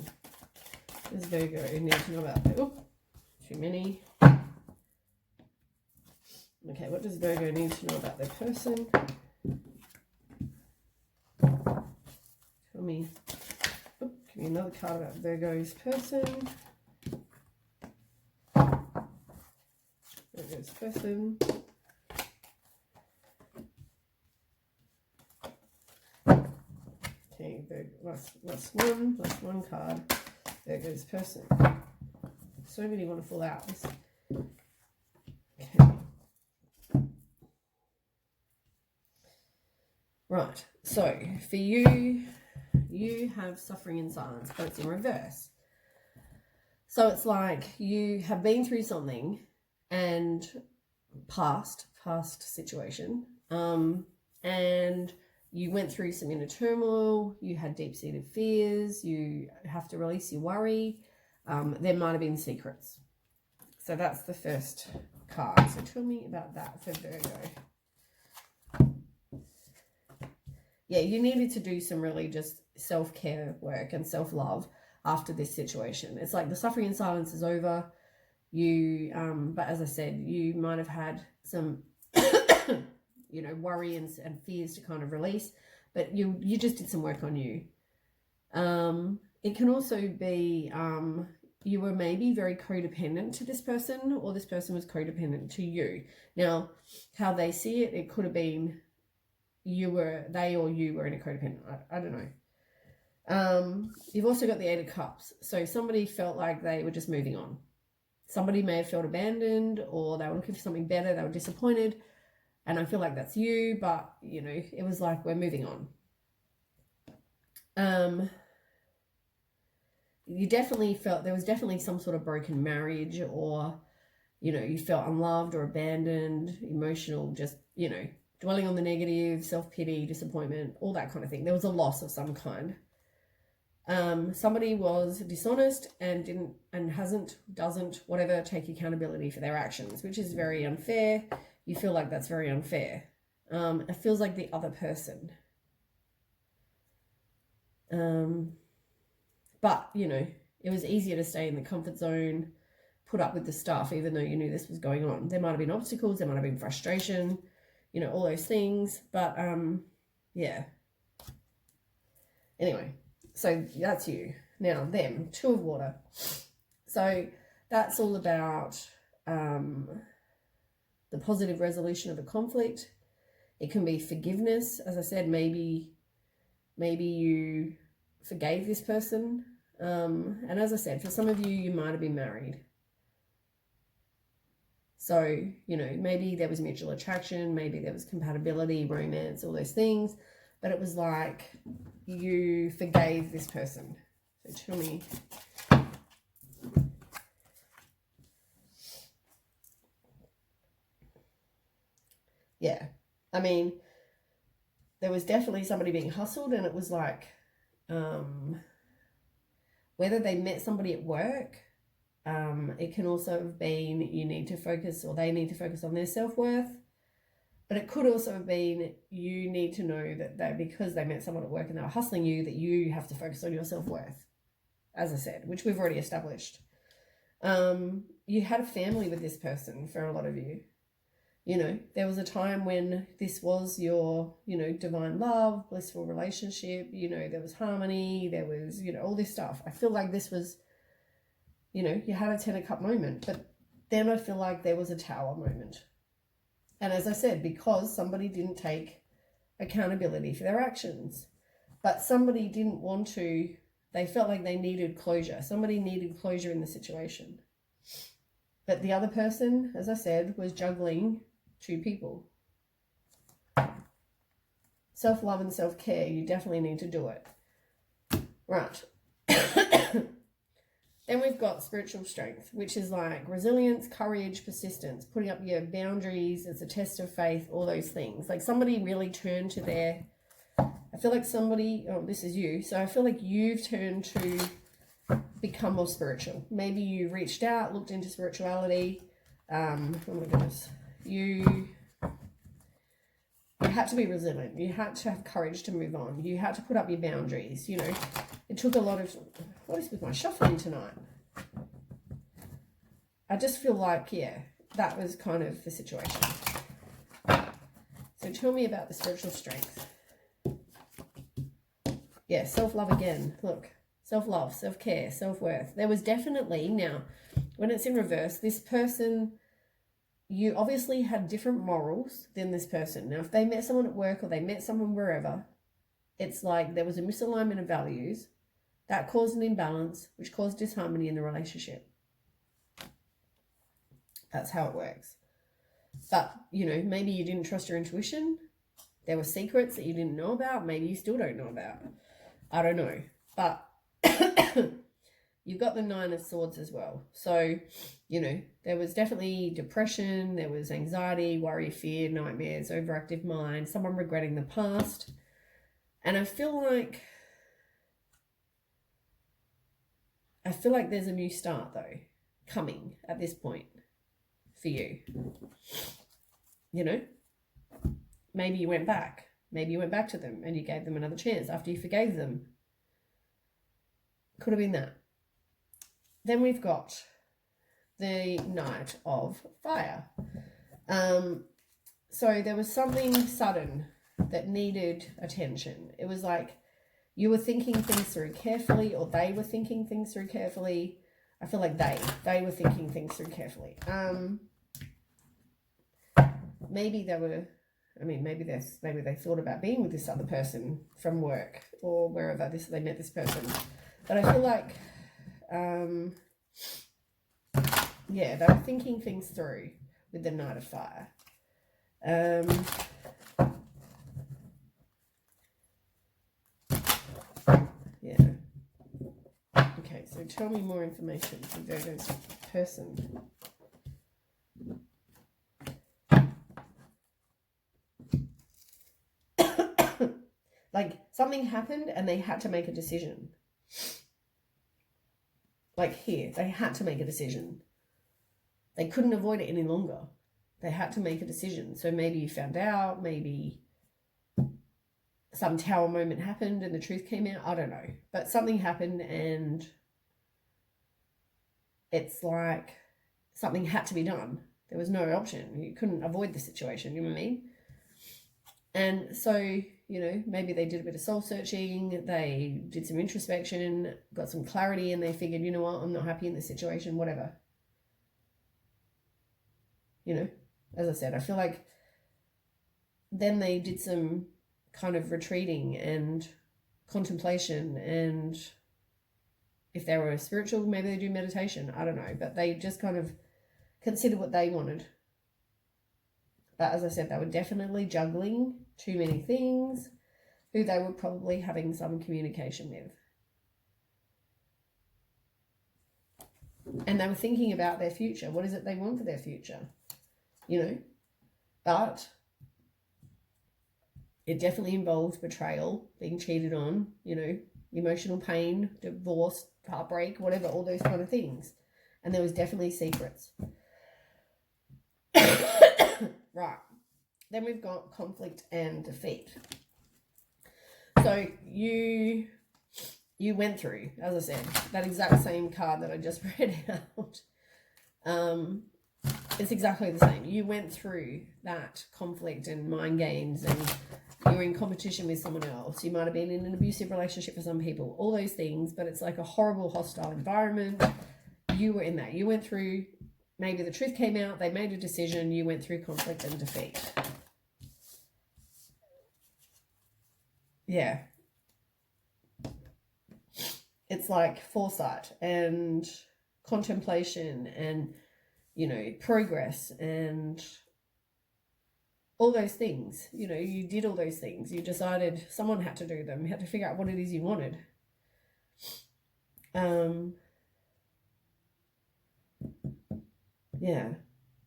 Does Virgo need to know about too many. Okay, what does Virgo need to know about their person? Tell me. Can you another card about Virgo's person. Virgo's person. Okay, last one card. Virgo's person. So many wonderful outs. Okay. Right, so for you, you have suffering in silence, but it's in reverse. So it's like you have been through something and past situation, and you went through some inner turmoil, you had deep-seated fears, you have to release your worry. There might have been secrets. So that's the first card. So tell me about that for Virgo. Yeah, you needed to do some really just self-care work and self-love after this situation. It's like the suffering in silence is over. You, but as I said, you might have had some, you know, worry and fears to kind of release, but you just did some work on you. It can also be, you were maybe very codependent to this person, or this person was codependent to you. Now, how they see it, it could have been they or you were in a codependent. I don't know. You've also got the 8 of Cups. So somebody felt like they were just moving on. Somebody may have felt abandoned, or they were looking for something better. They were disappointed. And I feel like that's you, but, you know, it was like, we're moving on. You definitely felt there was definitely some sort of broken marriage, or, you know, you felt unloved or abandoned, emotional, just, you know, dwelling on the negative, self-pity, disappointment, all that kind of thing. There was a loss of some kind. Somebody was dishonest and doesn't, whatever, take accountability for their actions, which is very unfair. You feel like that's very unfair. It feels like the other person. But, you know, it was easier to stay in the comfort zone, put up with the stuff, even though you knew this was going on. There might have been obstacles, there might have been frustration, you know, all those things. But, yeah. Anyway, so that's you. Now, them, 2 of Water. So that's all about the positive resolution of a conflict. It can be forgiveness. As I said, maybe you forgave this person. And as I said, for some of you, you might have been married. So, you know, maybe there was mutual attraction, maybe there was compatibility, romance, all those things. But it was like you forgave this person. So tell me. Yeah. I mean, there was definitely somebody being hustled, and it was like, whether they met somebody at work, it can also have been you need to focus, or they need to focus on their self-worth. But it could also have been you need to know that because they met someone at work and they were hustling you, that you have to focus on your self-worth, as I said, which we've already established. You had a family with this person for a lot of you. You know, there was a time when this was your, you know, divine love, blissful relationship, you know, there was harmony, there was, you know, all this stuff. I feel like this was, you know, you had a 10 of Cup moment, but then I feel like there was a Tower moment. And as I said, because somebody didn't take accountability for their actions, but somebody didn't want to, they felt like they needed closure. Somebody needed closure in the situation. But the other person, as I said, was juggling 2 people. Self-love and self-care, you definitely need to do it. Right. Then we've got spiritual strength, which is like resilience, courage, persistence, putting up your boundaries. It's a test of faith, all those things. Like somebody really turned to I feel like somebody, oh, this is you. So I feel like you've turned to become more spiritual. Maybe you reached out, looked into spirituality. Oh my goodness. You had to be resilient. You had to have courage to move on. You had to put up your boundaries. You know, it took a lot of, what is with my shuffling tonight? I just feel like, yeah, that was kind of the situation. So tell me about the spiritual strength. Yeah, self-love again. Look, self-love, self-care, self-worth. There was definitely, now, when it's in reverse, this person, you obviously had different morals than this person. Now, if they met someone at work or they met someone wherever, it's like there was a misalignment of values that caused an imbalance, which caused disharmony in the relationship. That's how it works. But, you know, maybe you didn't trust your intuition. There were secrets that you didn't know about. Maybe you still don't know about. I don't know. But you've got the 9 of Swords as well. So, you know, there was definitely depression. There was anxiety, worry, fear, nightmares, overactive mind, someone regretting the past. And I feel like there's a new start, though, coming at this point for you. You know? Maybe you went back. Maybe you went back to them and you gave them another chance after you forgave them. Could have been that. Then we've got the Knight of Fire. So there was something sudden that needed attention. It was like you were thinking things through carefully, or they were thinking things through carefully. I feel like they were thinking things through carefully. Maybe they were, maybe they thought about being with this other person from work or wherever they met this person. But I feel like, they were thinking things through with the Knight of Fire. Okay, so tell me more information for Virgo's person. Like, something happened and they had to make a decision. Like here, they had to make a decision. They couldn't avoid it any longer. They had to make a decision. So maybe you found out, maybe some tower moment happened and the truth came out. I don't know. But something happened and it's like something had to be done. There was no option. You couldn't avoid the situation, you know what I mean? And so, you know, maybe they did a bit of soul searching, they did some introspection, got some clarity, and they figured, you know what, I'm not happy in this situation, whatever. You know, as I said, I feel like then they did some kind of retreating and contemplation, and if they were spiritual, maybe they do meditation, I don't know, but they just kind of considered what they wanted. But as I said, they were definitely juggling too many things, who they were probably having some communication with. And they were thinking about their future. What is it they want for their future? You know? But it definitely involved betrayal, being cheated on, you know, emotional pain, divorce, heartbreak, whatever, all those kind of things. And there was definitely secrets. Right. Then we've got conflict and defeat. So you went through, as I said, that exact same card that I just read out. It's exactly the same. You went through that conflict and mind games, and you were in competition with someone else. You might have been in an abusive relationship for some people, all those things, but it's like a horrible, hostile environment. You were in that. You went through, maybe the truth came out, they made a decision, you went through conflict and defeat. Yeah. It's like foresight and contemplation and, you know, progress and all those things. You know, you did all those things. You decided someone had to do them. You had to figure out what it is you wanted. Yeah.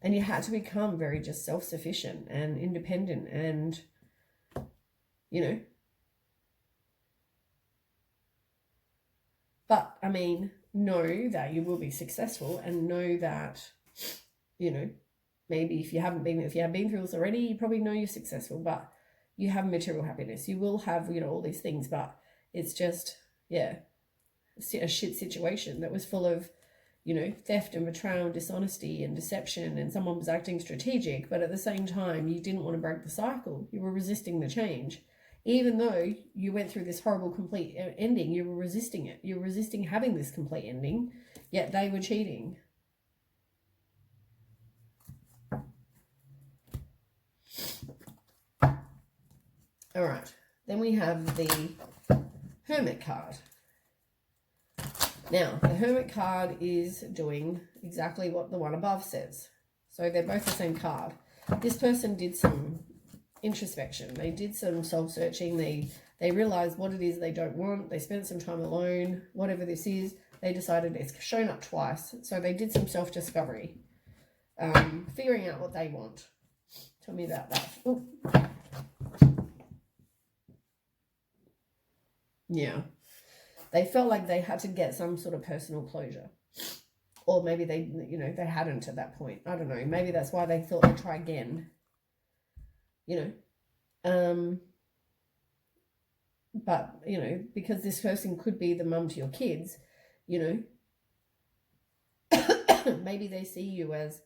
And you had to become very just self-sufficient and independent and, you know. But, I mean, know that you will be successful and know that, you know, maybe if you have been through this already, you probably know you're successful, but you have material happiness. You will have, you know, all these things, but it's just, yeah, a shit situation that was full of, you know, theft and betrayal and dishonesty and deception, and someone was acting strategic, but at the same time, you didn't want to break the cycle. You were resisting the change Even though you went through this horrible complete ending, you were resisting it. You were resisting having this complete ending, yet they were cheating. All right. Then we have the Hermit card. Now, the Hermit card is doing exactly what the one above says. So they're both the same card. This person did some introspection. They did some soul-searching. They realized what it is they don't want. They spent some time alone. Whatever this is, they decided it's shown up twice. So they did some self-discovery, figuring out what they want. Tell me about that. Ooh. Yeah. They felt like they had to get some sort of personal closure. Or maybe they, they hadn't at that point. I don't know. Maybe that's why they thought they'd try again. But, because this person could be the mum to your kids, maybe they see you as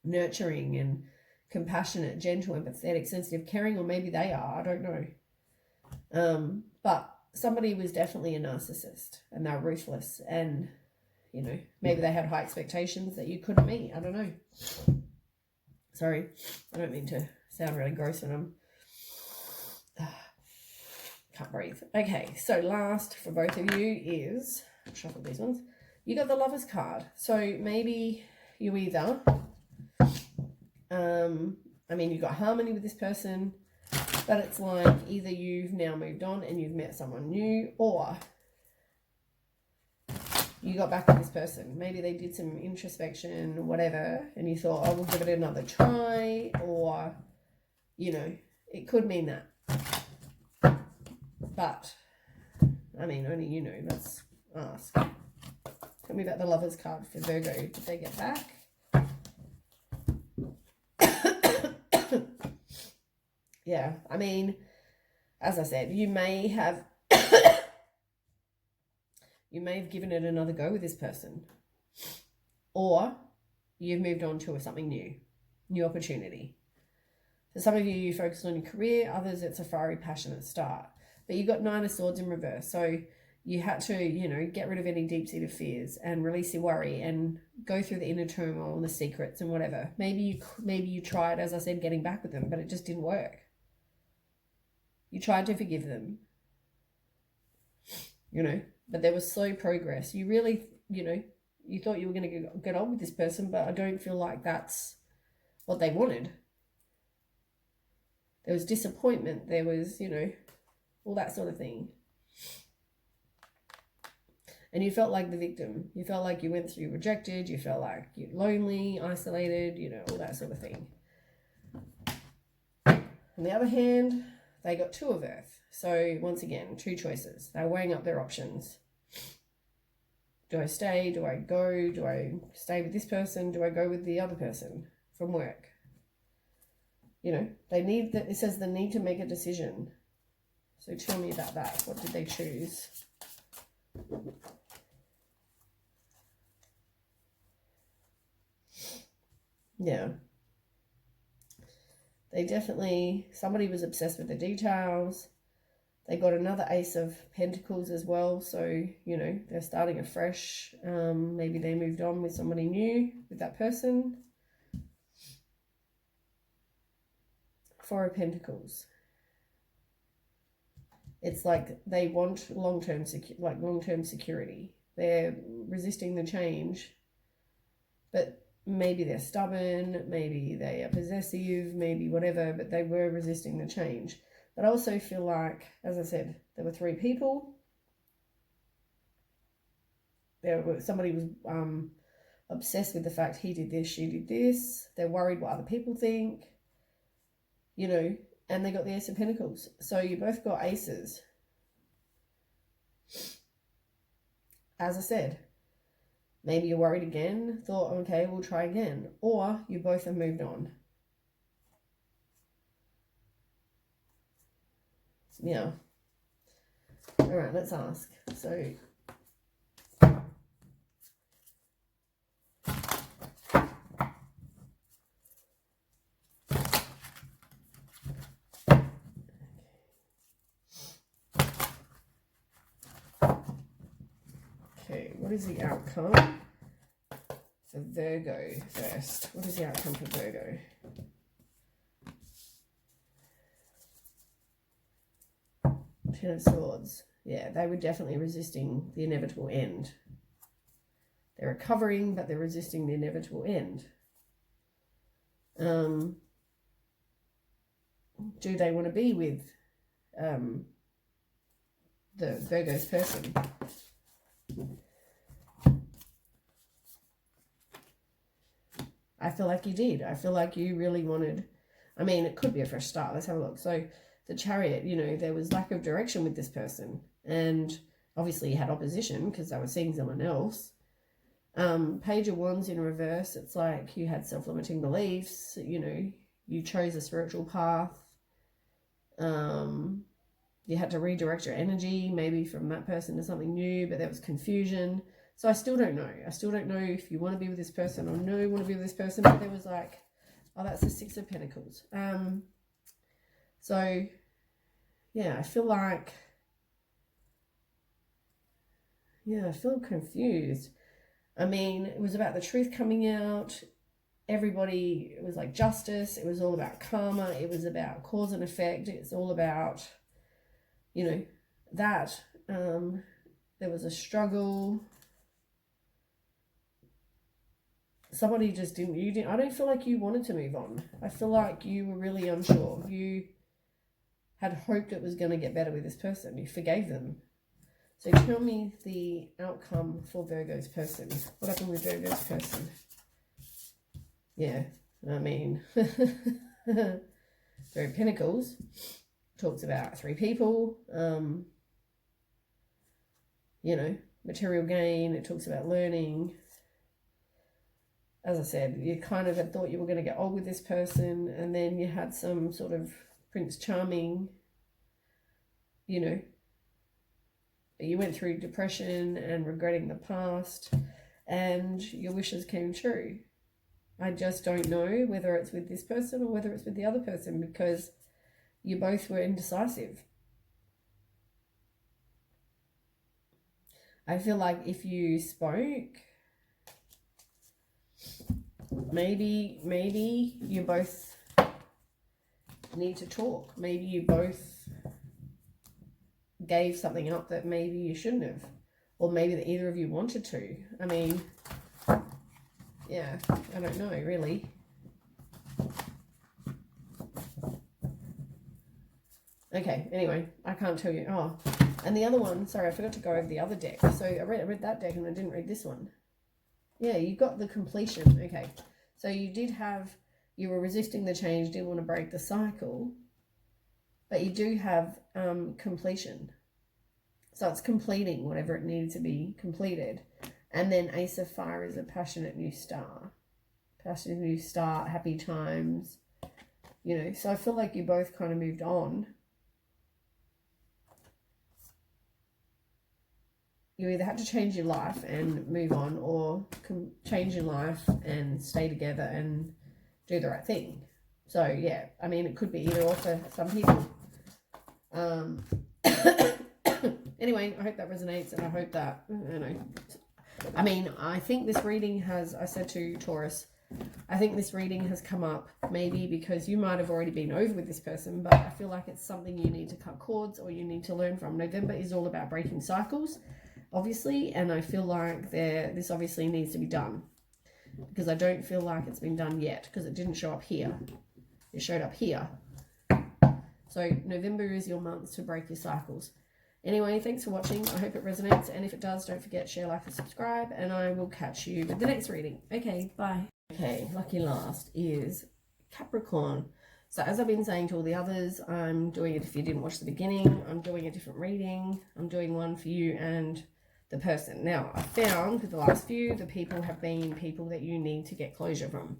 nurturing and compassionate, gentle, empathetic, sensitive, caring, or maybe they are. I don't know. But somebody was definitely a narcissist and they're ruthless and, maybe they had high expectations that you couldn't meet. I don't know. Sorry, I don't mean to sound really gross when I'm... can't breathe. Okay, so last for both of you is... shuffle these ones. You got the Lover's card. So maybe you either... you got harmony with this person, but it's like either you've now moved on and you've met someone new, or you got back with this person. Maybe they did some introspection or whatever, and you thought, oh, we'll give it another try, or, it could mean that. But, only you know. Let's ask. Tell me about the Lover's card for Virgo. Did they get back? Yeah, as I said, you may have given it another go with this person, or you've moved on to something new opportunity. For some of you, you focused on your career. Others, it's a fiery, passionate start. But you got 9 of Swords in reverse, so you had to, get rid of any deep-seated fears and release your worry and go through the inner turmoil and the secrets and whatever. Maybe you tried, as I said, getting back with them, but it just didn't work. You tried to forgive them, but there was slow progress. You really, you thought you were going to get on with this person, but I don't feel like that's what they wanted. There was disappointment. There was, all that sort of thing. And you felt like the victim. You felt like you went through rejected. You felt like you're lonely, isolated, all that sort of thing. On the other hand, they got 2 of Earth. So once again, 2 choices. They're weighing up their options. Do I stay? Do I go? Do I stay with this person? Do I go with the other person from work? They need that. It says they need to make a decision. So tell me about that. What did they choose? Yeah. They definitely, somebody was obsessed with the details. They got another Ace of Pentacles as well. So, they're starting afresh. Maybe they moved on with somebody new, with that person. 4 of Pentacles. It's like they want long-term security. They're resisting the change, but maybe they're stubborn, maybe they are possessive, maybe whatever, but they were resisting the change. But I also feel like, as I said, there were 3 people. Somebody was obsessed with the fact he did this, she did this. They're worried what other people think, and they got the Ace of Pentacles. So you both got aces. As I said, maybe you're worried again, thought, okay, we'll try again. Or you both have moved on. Yeah. All right, let's ask. So... what is the outcome for Virgo first? What is the outcome for Virgo? Ten of Swords. Yeah, they were definitely resisting the inevitable end. They're recovering, but they're resisting the inevitable end. Do they want to be with the Virgo's person? I feel like you did. I feel like you really wanted, I mean, it could be a fresh start. Let's have a look. So the Chariot, you know, there was lack of direction with this person. And obviously you had opposition because they were seeing someone else. Page of Wands in reverse. It's like you had self-limiting beliefs. You know, you chose a spiritual path. You had to redirect your energy, maybe from that person to something new, but there was confusion. So I still don't know. I still don't know if you want to be with this person or no, you want to be with this person. But there was like, oh, that's the Six of Pentacles. So, yeah, I feel like, yeah, I feel confused. I mean, it was about the truth coming out. Everybody, it was like justice. It was all about karma. It was about cause and effect. It's all about, you know, that. There was a struggle. Somebody just didn't, I don't feel like you wanted to move on. I feel like you were really unsure. You had hoped it was going to get better with this person. You forgave them. So tell me the outcome for Virgo's person. What happened with Virgo's person? Yeah, I mean, Three of Pentacles talks about three people, you know, material gain. It talks about learning. As I said, you kind of had thought you were going to get old with this person, and then you had some sort of Prince Charming, you know, you went through depression and regretting the past, and your wishes came true. I just don't know whether it's with this person or whether it's with the other person, because you both were indecisive. I feel like if you spoke, maybe you both need to talk. Maybe you both gave something up that maybe you shouldn't have, or maybe that either of you wanted to. I mean, yeah, I don't know really. Okay, anyway, I can't tell you. Oh, and the other one, sorry, I forgot to go over the other deck. So I read that deck and I didn't read this one. Yeah, you got the completion. Okay, so you were resisting the change, didn't want to break the cycle, but you do have completion. So it's completing whatever it needed to be completed. And then Ace of Fire is a passionate new star. Passionate new start, happy times. You know, so I feel like you both kind of moved on. You either had to change your life and move on, or change your life and stay together and do the right thing. So, yeah, I mean, it could be either or for some people. Anyway, I hope that resonates, and I hope that, you know, I mean, I think this reading has, I said to Taurus, I think this reading has come up maybe because you might have already been over with this person, but I feel like it's something you need to cut cords or you need to learn from. November is all about breaking cycles, obviously, and I feel like this obviously needs to be done, because I don't feel like it's been done yet, because it didn't show up here. It showed up here. So November is your month to break your cycles. Anyway, thanks for watching. I hope it resonates, and if it does, don't forget, share, like, and subscribe, and I will catch you with the next reading. Okay, bye. Okay, lucky last is Capricorn. So as I've been saying to all the others, I'm doing it, if you didn't watch the beginning, I'm doing a different reading. I'm doing one for you and the person. Now, I found with the last few, the people have been people that you need to get closure from,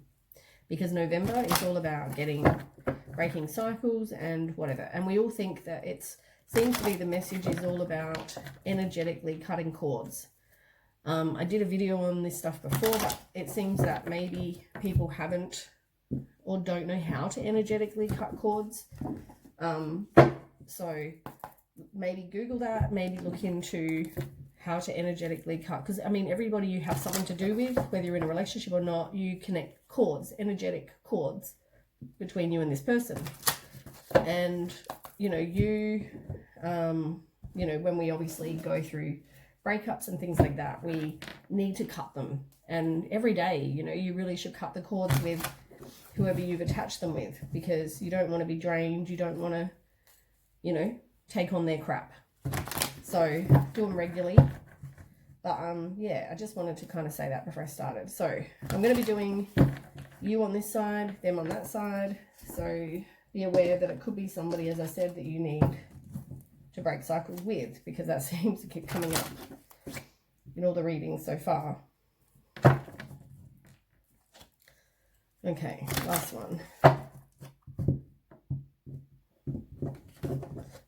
because November is all about breaking cycles and whatever. And we all think that seems to be the message is all about energetically cutting cords. I did a video on this stuff before, but it seems that maybe people haven't or don't know how to energetically cut cords. So maybe Google that, maybe look into how to energetically cut, because I mean, everybody you have something to do with, whether you're in a relationship or not, you connect cords, energetic cords between you and this person. And you know, when we obviously go through breakups and things like that, we need to cut them. And every day, you know, you really should cut the cords with whoever you've attached them with, because you don't want to be drained. You don't want to, you know, take on their crap. So do them regularly. But yeah, I just wanted to kind of say that before I started. So I'm going to be doing you on this side, them on that side. So be aware that it could be somebody, as I said, that you need to break cycles with, because that seems to keep coming up in all the readings so far. Okay, last one.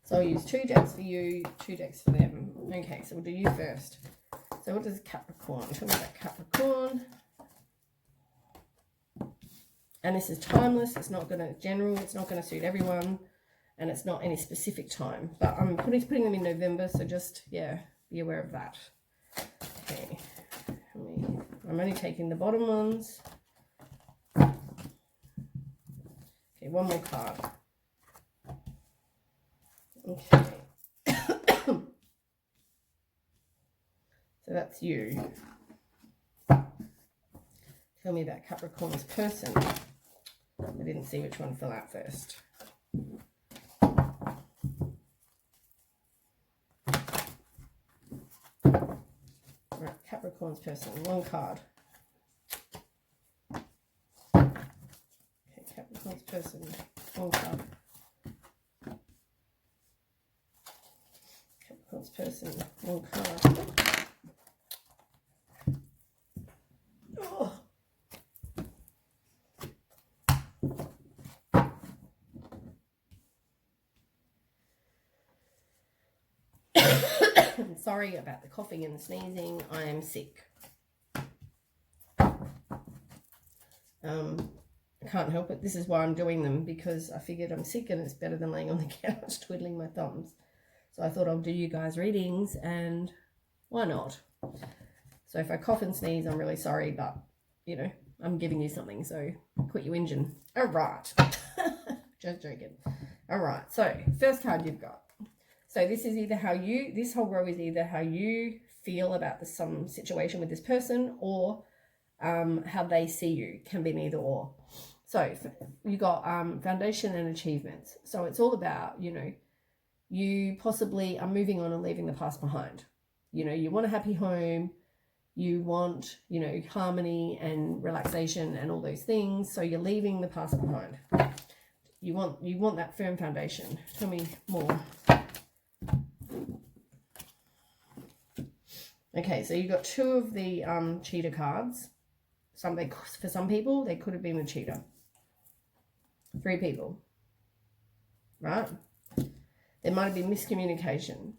So I'll use 2 decks for you, 2 decks for them. Okay, so we'll do you first. So what does Capricorn? Tell me about Capricorn. And this is timeless. It's not going to general. It's not going to suit everyone, and it's not any specific time. But I'm putting them in November, so just yeah, be aware of that. Okay, I'm only taking the bottom ones. Okay, one more card. Okay. So that's you. Tell me about Capricorn's person. I didn't see which one fell out first. Alright, Capricorn's person. One card. Okay, Capricorn's person. One card. Capricorn's person. One card. Oh. Sorry about the coughing and the sneezing. I am sick. I can't help it. This is why I'm doing them, because I figured I'm sick and it's better than laying on the couch twiddling my thumbs. So I thought I'll do you guys readings, and why not? So if I cough and sneeze, I'm really sorry, but you know, I'm giving you something, so quit your engine. All right. Just joking. All right. So first card you've got. So this is either this whole row is either how you feel about some situation with this person, or how they see you. Can be neither or. So you got foundation and achievements. So it's all about, you know, you possibly are moving on and leaving the past behind. You know, you want a happy home. You want, you know, harmony and relaxation and all those things. So you're leaving the past behind. You want that firm foundation. Tell me more. Okay, so you got 2 of the cheater cards. For some people, they could have been a cheater. 3 people, right? There might have been miscommunication.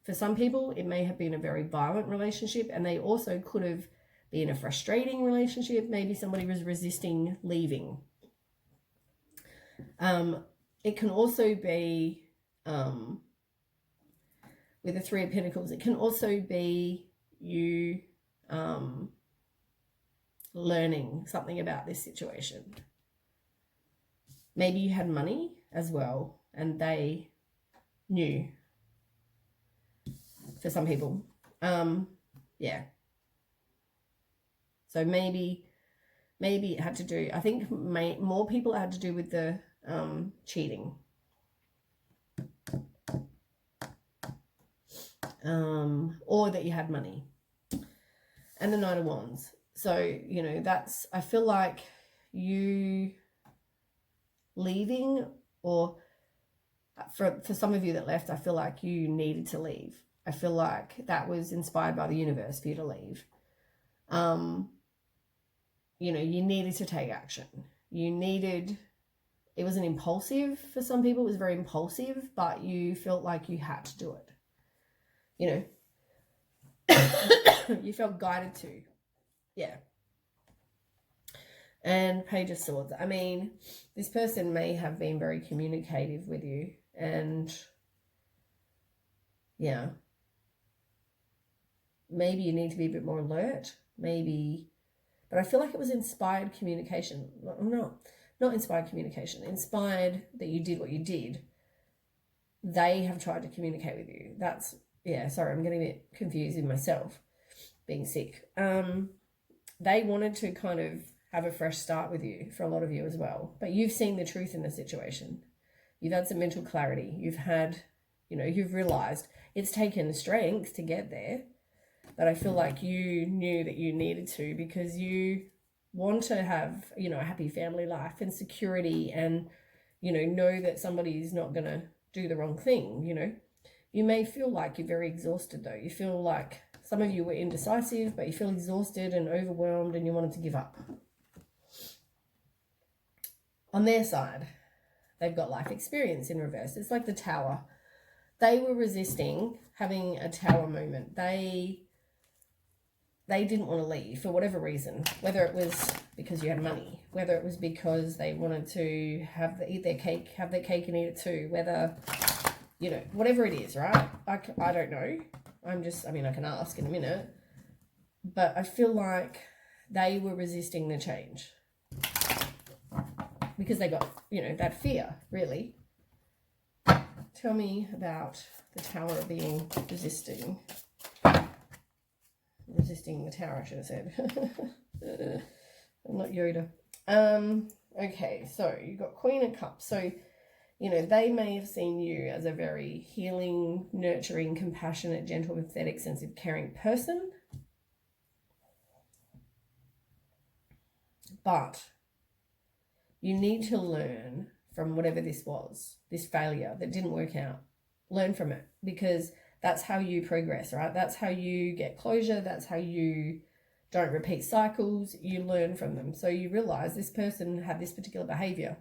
For some people, it may have been a very violent relationship, and they also could have been a frustrating relationship. Maybe somebody was resisting leaving. It can also be, with the 3 of Pentacles, it can also be you learning something about this situation. Maybe you had money as well, and they knew. For some people, yeah. So maybe it had to do, I think more people had to do with the cheating. Or that you had money. And the Knight of Wands. So, you know, I feel like you leaving, or for some of you that left, I feel like you needed to leave. I feel like that was inspired by the universe for you to leave. You know, you needed to take action. It was an impulsive, for some people, it was very impulsive, but you felt like you had to do it. You know, you felt guided to. Yeah. And Page of Swords. I mean, this person may have been very communicative with you, and yeah. maybe you need to be a bit more alert, maybe, but I feel like it was inspired communication. Not inspired communication, inspired that you did what you did. They have tried to communicate with you. That's, yeah, sorry, I'm getting a bit confused in myself, being sick. They wanted to kind of have a fresh start with you, for a lot of you as well. But you've seen the truth in the situation. You've had some mental clarity. You've had, you've realized it's taken strength to get there. But I feel like you knew that you needed to, because you want to have, a happy family life and security, and, know that somebody's not going to do the wrong thing. You may feel like you're very exhausted though. You feel like some of you were indecisive, but you feel exhausted and overwhelmed and you wanted to give up. On their side, they've got life experience in reverse. It's like the Tower. They were resisting having a Tower moment. They didn't want to leave for whatever reason, whether it was because you had money, whether it was because they wanted to eat their cake and eat it too, whether, whatever it is, right? I don't know. I can ask in a minute, but I feel like they were resisting the change because they got, that fear, really. Tell me about the Tower being resisting the Tower, I should have said. I'm not Yoda. Okay, so you've got Queen of Cups. So, they may have seen you as a very healing, nurturing, compassionate, gentle, empathetic, sensitive, caring person. But you need to learn from whatever this was, this failure that didn't work out. Learn from it, because that's how you progress, right? That's how you get closure. That's how you don't repeat cycles. You learn from them. So you realize this person had this particular behavior.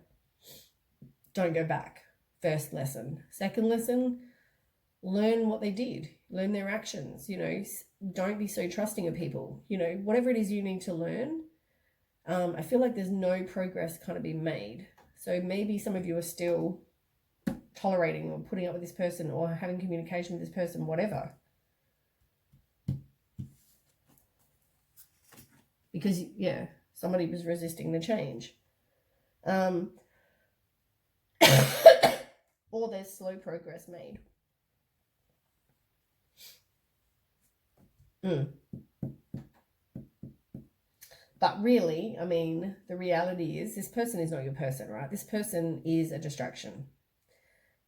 Don't go back. First lesson. Second lesson, learn what they did. Learn their actions. Don't be so trusting of people. Whatever it is you need to learn. I feel like there's no progress kind of being made. So maybe some of you are still tolerating or putting up with this person or having communication with this person, whatever. Because, somebody was resisting the change. Or there's slow progress made. But really, the reality is this person is not your person, right? This person is a distraction.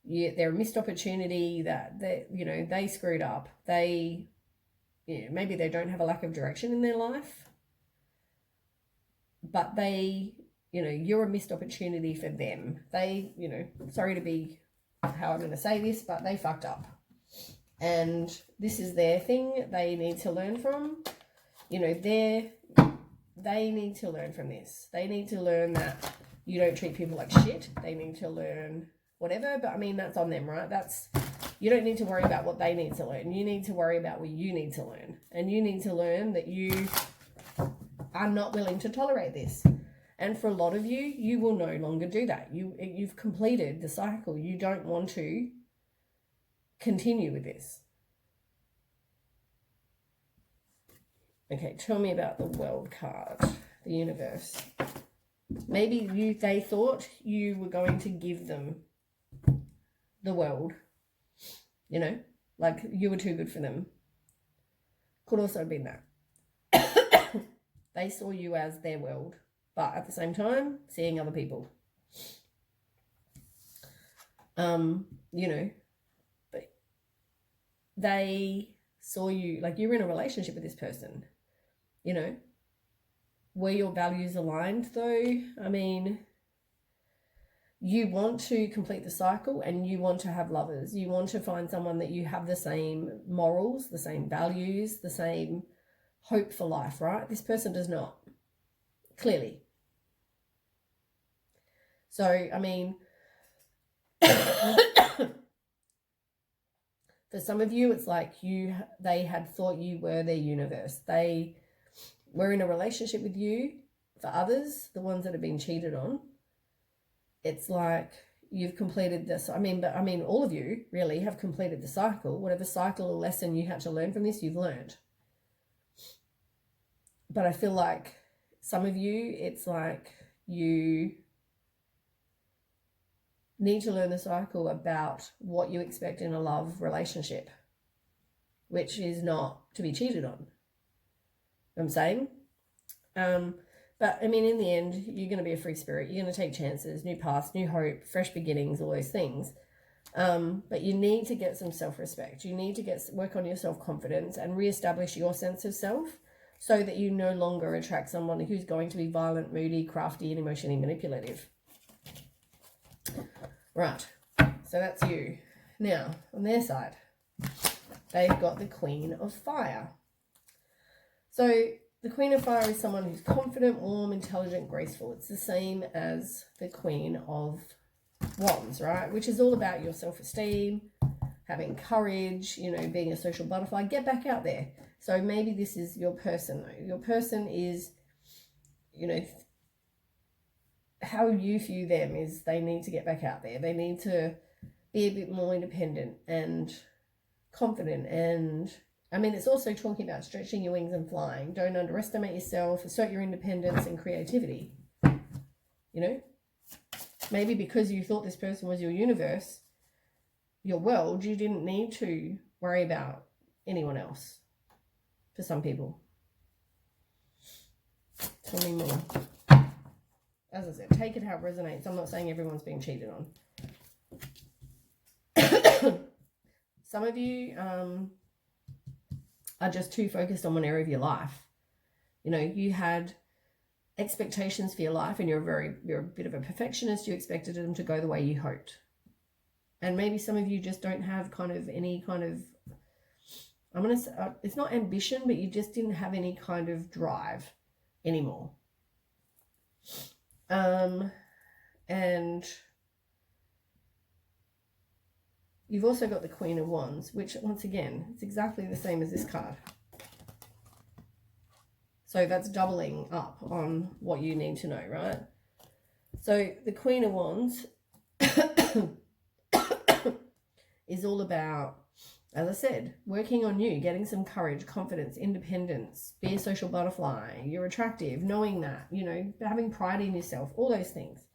They're a missed opportunity that they screwed up. Maybe they don't have a lack of direction in their life, but you're a missed opportunity for them. They, sorry to be how I'm going to say this, but they fucked up. And this is their thing they need to learn from. They need to learn from this. They need to learn that you don't treat people like shit. They need to learn whatever, but that's on them, right? You don't need to worry about what they need to learn. You need to worry about what you need to learn. And you need to learn that you are not willing to tolerate this. And for a lot of you, you will no longer do that. You've completed the cycle. You don't want to continue with this. Okay, tell me about the World card, the universe. Maybe they thought you were going to give them the world, like you were too good for them. Could also have been that. They saw you as their world, but at the same time, seeing other people. But they saw you, like you were in a relationship with this person, Were your values aligned though? You want to complete the cycle and you want to have lovers. You want to find someone that you have the same morals, the same values, the same hope for life, right? This person does not, clearly. So, for some of you, it's like they had thought you were their universe. They were in a relationship with you. For others, the ones that have been cheated on, it's like you've completed this. All of you really have completed the cycle. Whatever cycle or lesson you had to learn from this, you've learned. But I feel like some of you, it's like you need to learn the cycle about what you expect in a love relationship, which is not to be cheated on. I'm saying. But I mean, in the end, you're going to be a free spirit. You're going to take chances, new paths, new hope, fresh beginnings, all those things. But you need to get some self-respect. You need to work on your self-confidence and reestablish your sense of self so that you no longer attract someone who's going to be violent, moody, crafty, and emotionally manipulative. Right. So that's you. Now, on their side, they've got the Queen of Fire. So the Queen of Fire is someone who's confident, warm, intelligent, graceful. It's the same as the Queen of Wands, right? Which is all about your self-esteem, having courage, you know, being a social butterfly. Get back out there. So maybe this is your person, though. Your person is, you know, how you view them is they need to get back out there. They need to be a bit more independent and confident. And I mean, it's also talking about stretching your wings and flying. Don't underestimate yourself. Assert your independence and creativity. You know, maybe because you thought this person was your universe, your world, you didn't need to worry about anyone else. For some people. Tell me more. As I said, take it how it resonates. I'm not saying everyone's being cheated on. Some of you are just too focused on one area of your life. You know, you had expectations for your life and you're a bit of a perfectionist. You expected them to go the way you hoped. And maybe some of you just don't have kind of any kind of, I'm going to say, it's not ambition, but you just didn't have any kind of drive anymore. And you've also got the Queen of Wands, which once again, it's exactly the same as this card. So that's doubling up on what you need to know, right? So the Queen of Wands is all about, as I said, working on you, getting some courage, confidence, independence, be a social butterfly, you're attractive, knowing that, you know, having pride in yourself, all those things.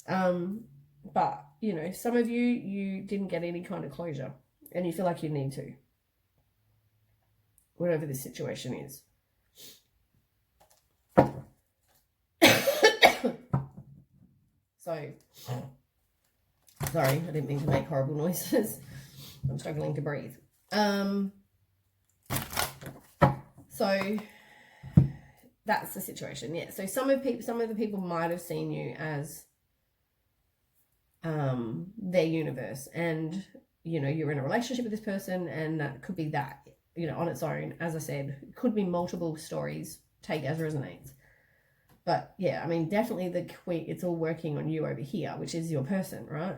But, you know, some of you didn't get any kind of closure and you feel like you need to, whatever the situation is. So, sorry, I didn't mean to make horrible noises. I'm struggling to breathe. So that's the situation. Yeah. So some of the people might have seen you as their universe, and you know you're in a relationship with this person, and that could be that, you know, on its own. As I said, it could be multiple stories. Take as resonates. But yeah, I mean, definitely it's all working on you over here, which is your person, right?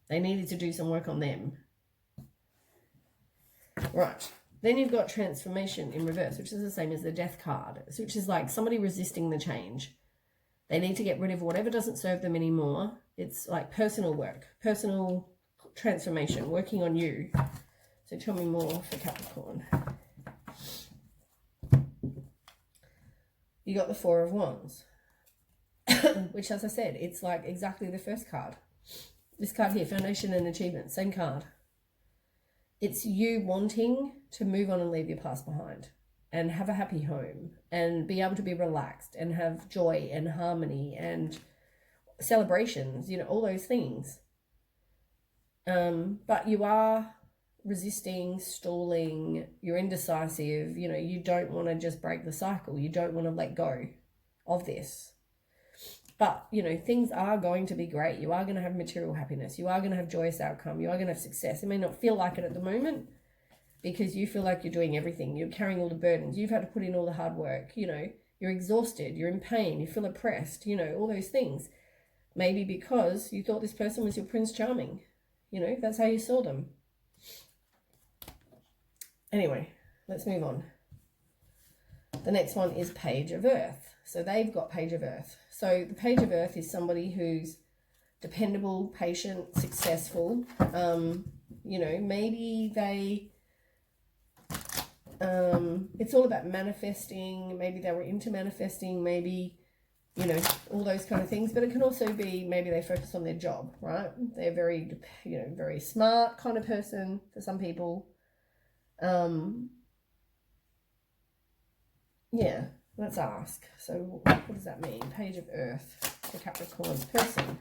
They needed to do some work on them. Right. Then you've got transformation in reverse, which is the same as the death card, which is like somebody resisting the change. They need to get rid of whatever doesn't serve them anymore. It's like personal work, personal transformation, working on you. So tell me more for Capricorn. You got the Four of Wands, which, as I said, it's like exactly the first card. This card here, Foundation and Achievement, same card. It's you wanting to move on and leave your past behind and have a happy home and be able to be relaxed and have joy and harmony and celebrations, you know, all those things. But you are resisting, stalling, you're indecisive, you know, you don't want to just break the cycle. You don't want to let go of this. But, you know, things are going to be great. You are going to have material happiness. You are going to have joyous outcome. You are going to have success. It may not feel like it at the moment because you feel like you're doing everything. You're carrying all the burdens. You've had to put in all the hard work. You know, you're exhausted. You're in pain. You feel oppressed. You know, all those things. Maybe because you thought this person was your Prince Charming. You know, that's how you saw them. Anyway, let's move on. The next one is Page of Earth. So they've got Page of Earth. So the Page of Earth is somebody who's dependable, patient, successful. You know, maybe they It's all about manifesting. Maybe they were into manifesting, maybe, you know, all those kind of things. But it can also be maybe they focus on their job, right? They're very, you know, very smart kind of person for some people. Yeah, let's ask. So what does that mean? Page of Earth for Capricorn person.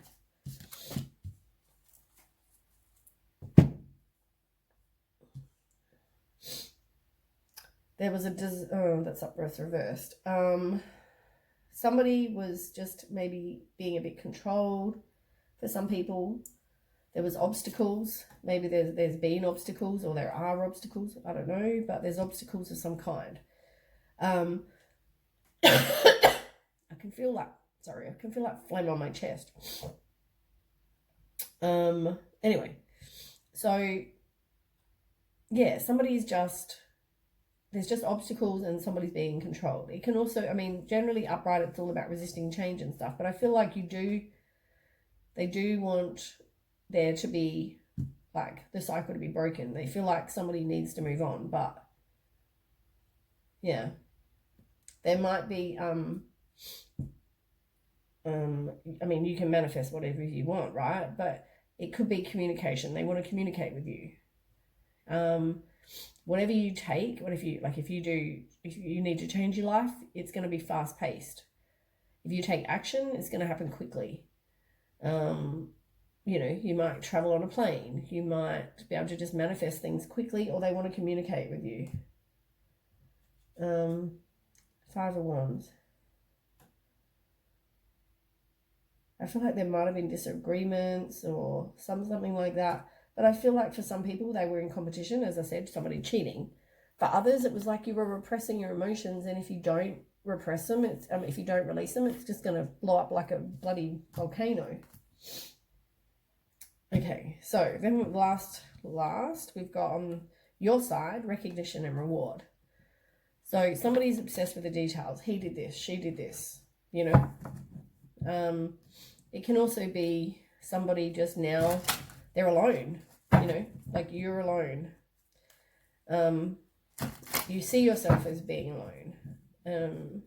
There was oh, that's up Earth reversed. Somebody was just maybe being a bit controlled for some people. There was obstacles. Maybe there's been obstacles, or there are obstacles. I don't know, but there's obstacles of some kind. I can feel that. Sorry, I can feel that phlegm on my chest. Anyway, so yeah, somebody's just, there's just obstacles and somebody's being controlled. It can also, I mean, generally upright, it's all about resisting change and stuff, but I feel like they do want there to be, like, the cycle to be broken. They feel like somebody needs to move on, but yeah, there might be, I mean, you can manifest whatever you want, right? But it could be communication. They want to communicate with you. Whatever you take, if you need to change your life, it's going to be fast paced. If you take action, it's going to happen quickly. You know, you might travel on a plane. You might be able to just manifest things quickly, or they want to communicate with you. 5 of Wands. I feel like there might have been disagreements or something like that. But I feel like for some people, they were in competition, as I said, somebody cheating. For others, it was like you were repressing your emotions, and if you don't repress them, if you don't release them, it's just going to blow up like a bloody volcano. Okay, so then last, we've got on your side, recognition and reward. So somebody's obsessed with the details. He did this, she did this, you know. It can also be somebody just now, they're alone, you know, like you're alone. You see yourself as being alone.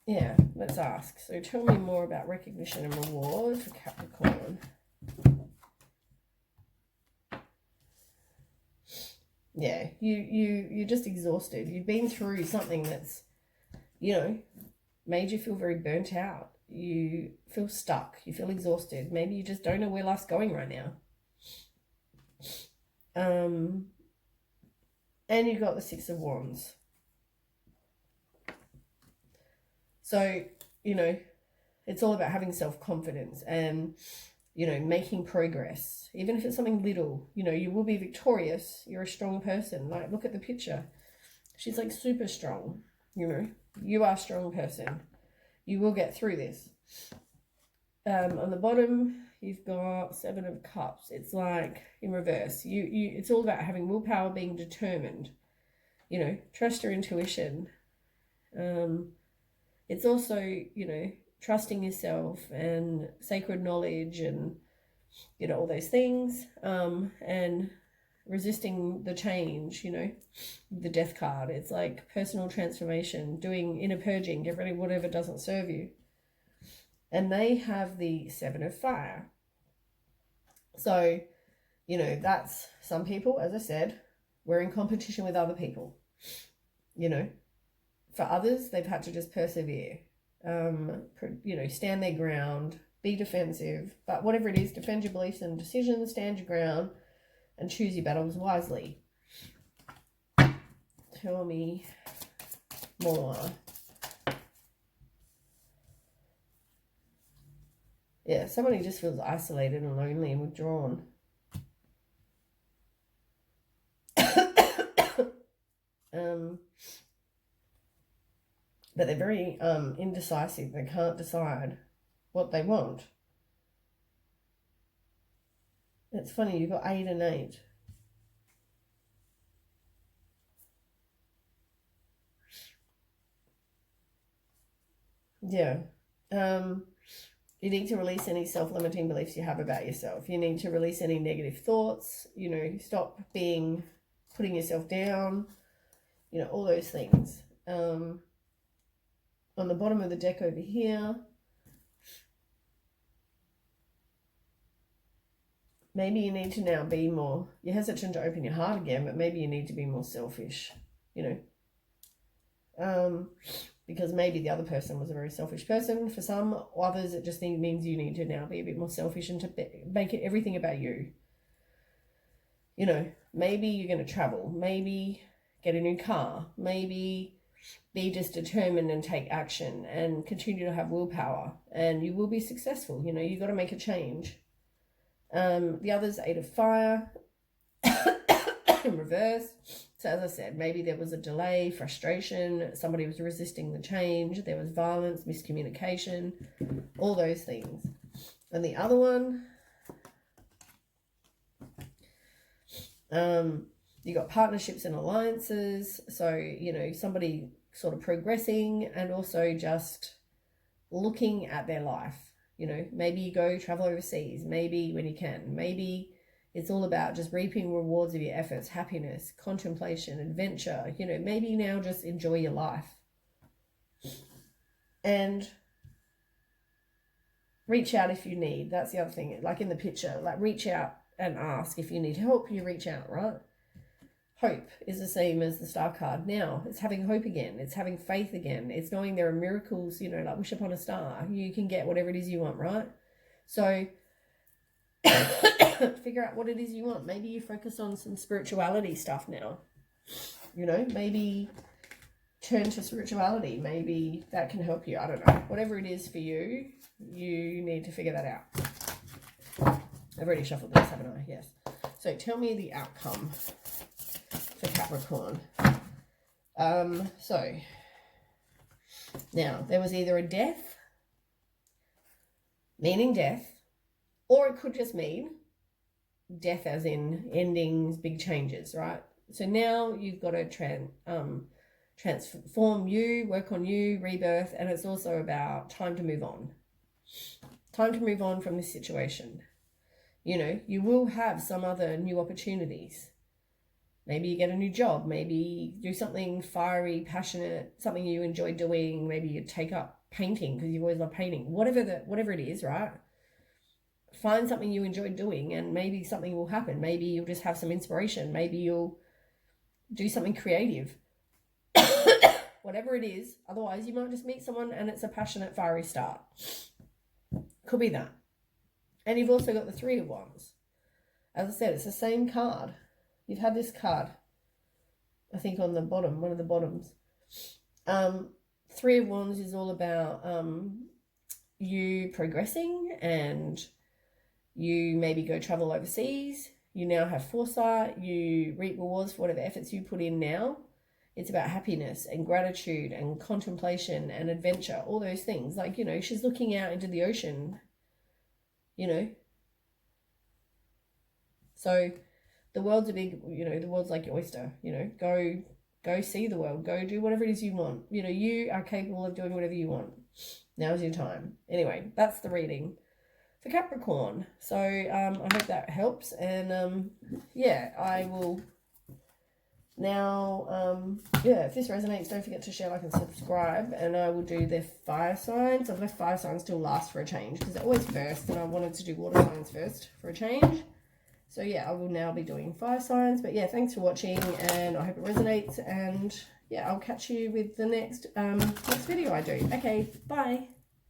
Yeah, let's ask. So tell me more about recognition and reward for Capricorn. Yeah, you're just exhausted. You've been through something that's, you know, made you feel very burnt out. You feel stuck. You feel exhausted. Maybe you just don't know where life's going right now. And you've got the 6 of Wands. So, you know, it's all about having self-confidence and, you know, making progress. Even if it's something little, you know, you will be victorious. You're a strong person. Like, look at the picture. She's like super strong, you know. You are a strong person. You will get through this. On the bottom, you've got 7 of Cups. It's like in reverse. It's all about having willpower, being determined. You know, trust your intuition. It's also, you know, trusting yourself and sacred knowledge and, you know, all those things. And resisting the change, you know, the Death card. It's like personal transformation, doing inner purging, get rid of whatever doesn't serve you. And they have the 7 of Fire. So, you know, that's some people, as I said, we're in competition with other people. You know, for others, they've had to just persevere, you know, stand their ground, be defensive, but whatever it is, defend your beliefs and decisions, stand your ground, and choose your battles wisely. Tell me more. Yeah, somebody just feels isolated and lonely and withdrawn. But they're very indecisive. They can't decide what they want. It's funny, you've got 8 and 8. Yeah. You need to release any self-limiting beliefs you have about yourself. You need to release any negative thoughts. You know, stop being putting yourself down, you know, all those things. On the bottom of the deck over here, maybe you need to now be more, you're hesitant to open your heart again, but maybe you need to be more selfish, you know. Because maybe the other person was a very selfish person. For some others, it just means you need to now be a bit more selfish and to make it everything about you. You know, maybe you're going to travel, maybe get a new car, maybe be just determined and take action and continue to have willpower, and you will be successful. You know, you got to make a change. The other's 8 of Fire in reverse. So as I said, maybe there was a delay, frustration, somebody was resisting the change, there was violence, miscommunication, all those things. And the other one, you got partnerships and alliances. So, you know, somebody sort of progressing and also just looking at their life. You know, maybe you go travel overseas, maybe when you can, maybe it's all about just reaping rewards of your efforts, happiness, contemplation, adventure. You know, maybe now just enjoy your life. And reach out if you need. That's the other thing. Like in the picture, like reach out and ask if you need help. You reach out, right? Hope is the same as the Star card. Now, it's having hope again. It's having faith again. It's knowing there are miracles, you know, like wish upon a star. You can get whatever it is you want, right? So figure out what it is you want. Maybe you focus on some spirituality stuff now. You know, maybe turn to spirituality. Maybe that can help you. I don't know. Whatever it is for you, you need to figure that out. I've already shuffled this, haven't I? Yes. So tell me the outcome for Capricorn. So now there was either a death, meaning death, or it could just mean death as in endings, big changes, right? So now you've got to transform you, work on you, rebirth, and it's also about time to move on. Time to move on from this situation. You know, you will have some other new opportunities. Maybe you get a new job. Maybe do something fiery, passionate, something you enjoy doing. Maybe you take up painting because you've always loved painting. Whatever it is, right? Find something you enjoy doing and maybe something will happen. Maybe you'll just have some inspiration. Maybe you'll do something creative. Whatever it is. Otherwise, you might just meet someone and it's a passionate, fiery start. Could be that. And you've also got the 3 of Wands. As I said, it's the same card. You've had this card, I think on the bottom, one of the bottoms. 3 of Wands is all about you progressing, and you maybe go travel overseas. You now have foresight. You reap rewards for whatever efforts you put in now. It's about happiness and gratitude and contemplation and adventure, all those things. Like, you know, she's looking out into the ocean, you know. So the world's a big, you know, the world's like your oyster, you know. Go see the world. Go do whatever it is you want. You know, you are capable of doing whatever you want. Now's your time. Anyway, that's the reading for Capricorn. So I hope that helps. And yeah, I will now, if this resonates, don't forget to share, like, and subscribe. And I will do the fire signs. I've left fire signs till last for a change because they're always first, and I wanted to do water signs first for a change. So yeah, I will now be doing fire signs. But yeah, thanks for watching, and I hope it resonates. And yeah, I'll catch you with the next video I do. Okay, bye.